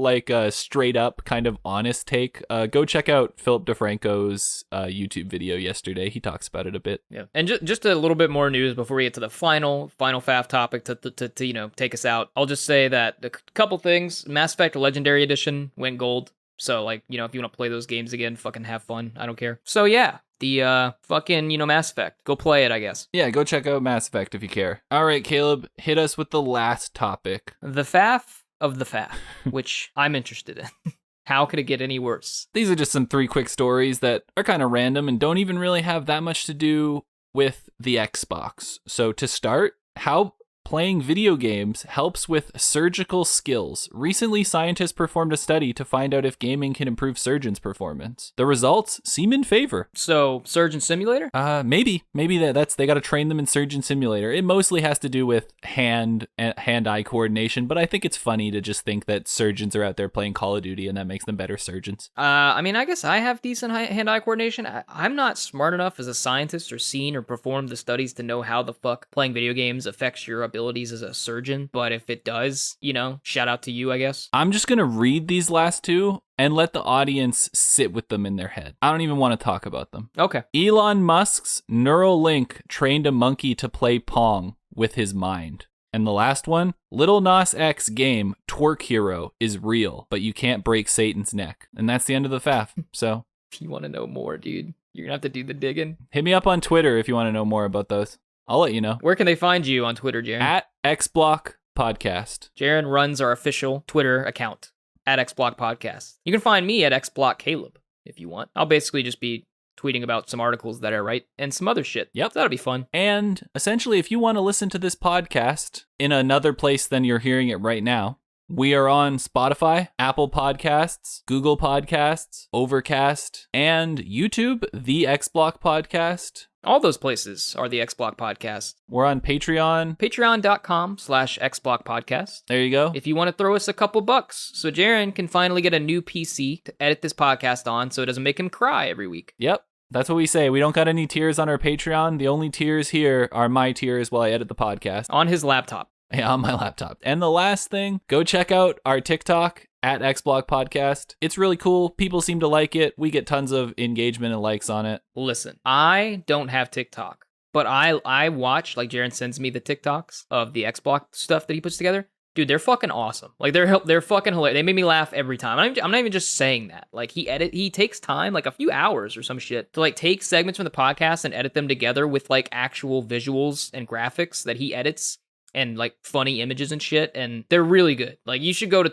straight up kind of honest take, go check out Philip DeFranco's YouTube video yesterday. He talks about it a bit. Yeah, and just a little bit more news before we get to the final FAF topic to take us out. I'll just say that a couple things: Mass Effect Legendary Edition went gold. So if you want to play those games again, fucking have fun. I don't care. So yeah. The fucking, Mass Effect. Go play it, I guess. Yeah, go check out Mass Effect if you care. All right, Caleb, hit us with the last topic. The FAF of the FAF, which I'm interested in. How could it get any worse? These are just some 3 quick stories that are kind of random and don't even really have that much to do with the Xbox. So to start, how playing video games helps with surgical skills. Recently, scientists performed a study to find out if gaming can improve surgeons' performance. The results seem in favor. So, Surgeon Simulator? Maybe that's they got to train them in Surgeon Simulator. It mostly has to do with hand-eye coordination, but I think it's funny to just think that surgeons are out there playing Call of Duty and that makes them better surgeons. I mean, I guess I have decent hand-eye coordination. I'm not smart enough as a scientist or seen or performed the studies to know how the fuck playing video games affects your abilities as a surgeon, but if it does, shout out to you, I guess. I'm just going to read these last two and let the audience sit with them in their head. I don't even want to talk about them. Okay. Elon Musk's Neuralink trained a monkey to play Pong with his mind. And the last one, Lil Nas X game Twerk Hero is real, but you can't break Satan's neck. And that's the end of the FAF. So if you want to know more, dude, you're going to have to do the digging. Hit me up on Twitter if you want to know more about those. I'll let you know. Where can they find you on Twitter, Jarren? At XBlock Podcast. Jarren runs our official Twitter account at XBlock Podcast. You can find me at XBlock Caleb if you want. I'll basically just be tweeting about some articles that I write and some other shit. Yep. So that'll be fun. And essentially, if you want to listen to this podcast in another place than you're hearing it right now, we are on Spotify, Apple Podcasts, Google Podcasts, Overcast, and YouTube, the XBlock Podcast. All those places are the XBlock Podcast. We're on Patreon. Patreon.com/XBlock Podcast. There you go. If you want to throw us a couple bucks so Jarren can finally get a new PC to edit this podcast on so it doesn't make him cry every week. Yep. That's what we say. We don't got any tiers on our Patreon. The only tiers here are my tiers while I edit the podcast. On his laptop. Yeah, on my laptop. And the last thing, go check out our TikTok at XBlock Podcast. It's really cool. People seem to like it. We get tons of engagement and likes on it. Listen, I don't have TikTok, but I watch, like Jarren sends me the TikToks of the XBlock stuff that he puts together. Dude, they're fucking awesome. Like they're fucking hilarious. They make me laugh every time. I'm not even just saying that. Like he takes time, like a few hours or some shit, to like take segments from the podcast and edit them together with like actual visuals and graphics that he edits and like funny images and shit, and they're really good. Like you should go to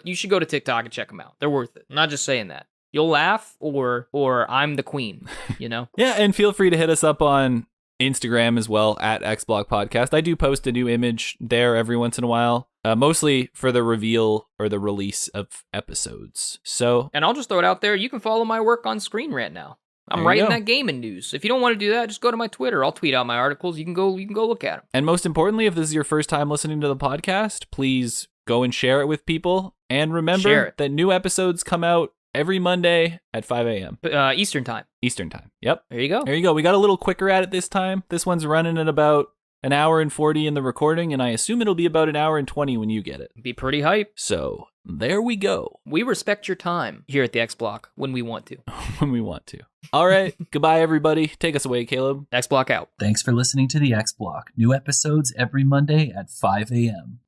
TikTok and check them out. They're worth it. I'm not just saying that. You'll laugh or I'm the queen, Yeah, and feel free to hit us up on Instagram as well at XBlock Podcast. I do post a new image there every once in a while, mostly for the reveal or the release of episodes. So, and I'll just throw it out there. You can follow my work on Screen Rant now. I'm writing that gaming news. If you don't want to do that, just go to my Twitter. I'll tweet out my articles. You can go look at them. And most importantly, if this is your first time listening to the podcast, please go and share it with people. And remember that new episodes come out every Monday at 5 a.m. Eastern time. Eastern time. Yep. There you go. There you go. We got a little quicker at it this time. This one's running at about an hour and 40 in the recording, and I assume it'll be about an hour and 20 when you get it. Be pretty hype. So there we go. We respect your time here at the XBlock when we want to. When we want to. All right. Goodbye, everybody. Take us away, Caleb. XBlock out. Thanks for listening to the X Block. New episodes every Monday at 5 a.m.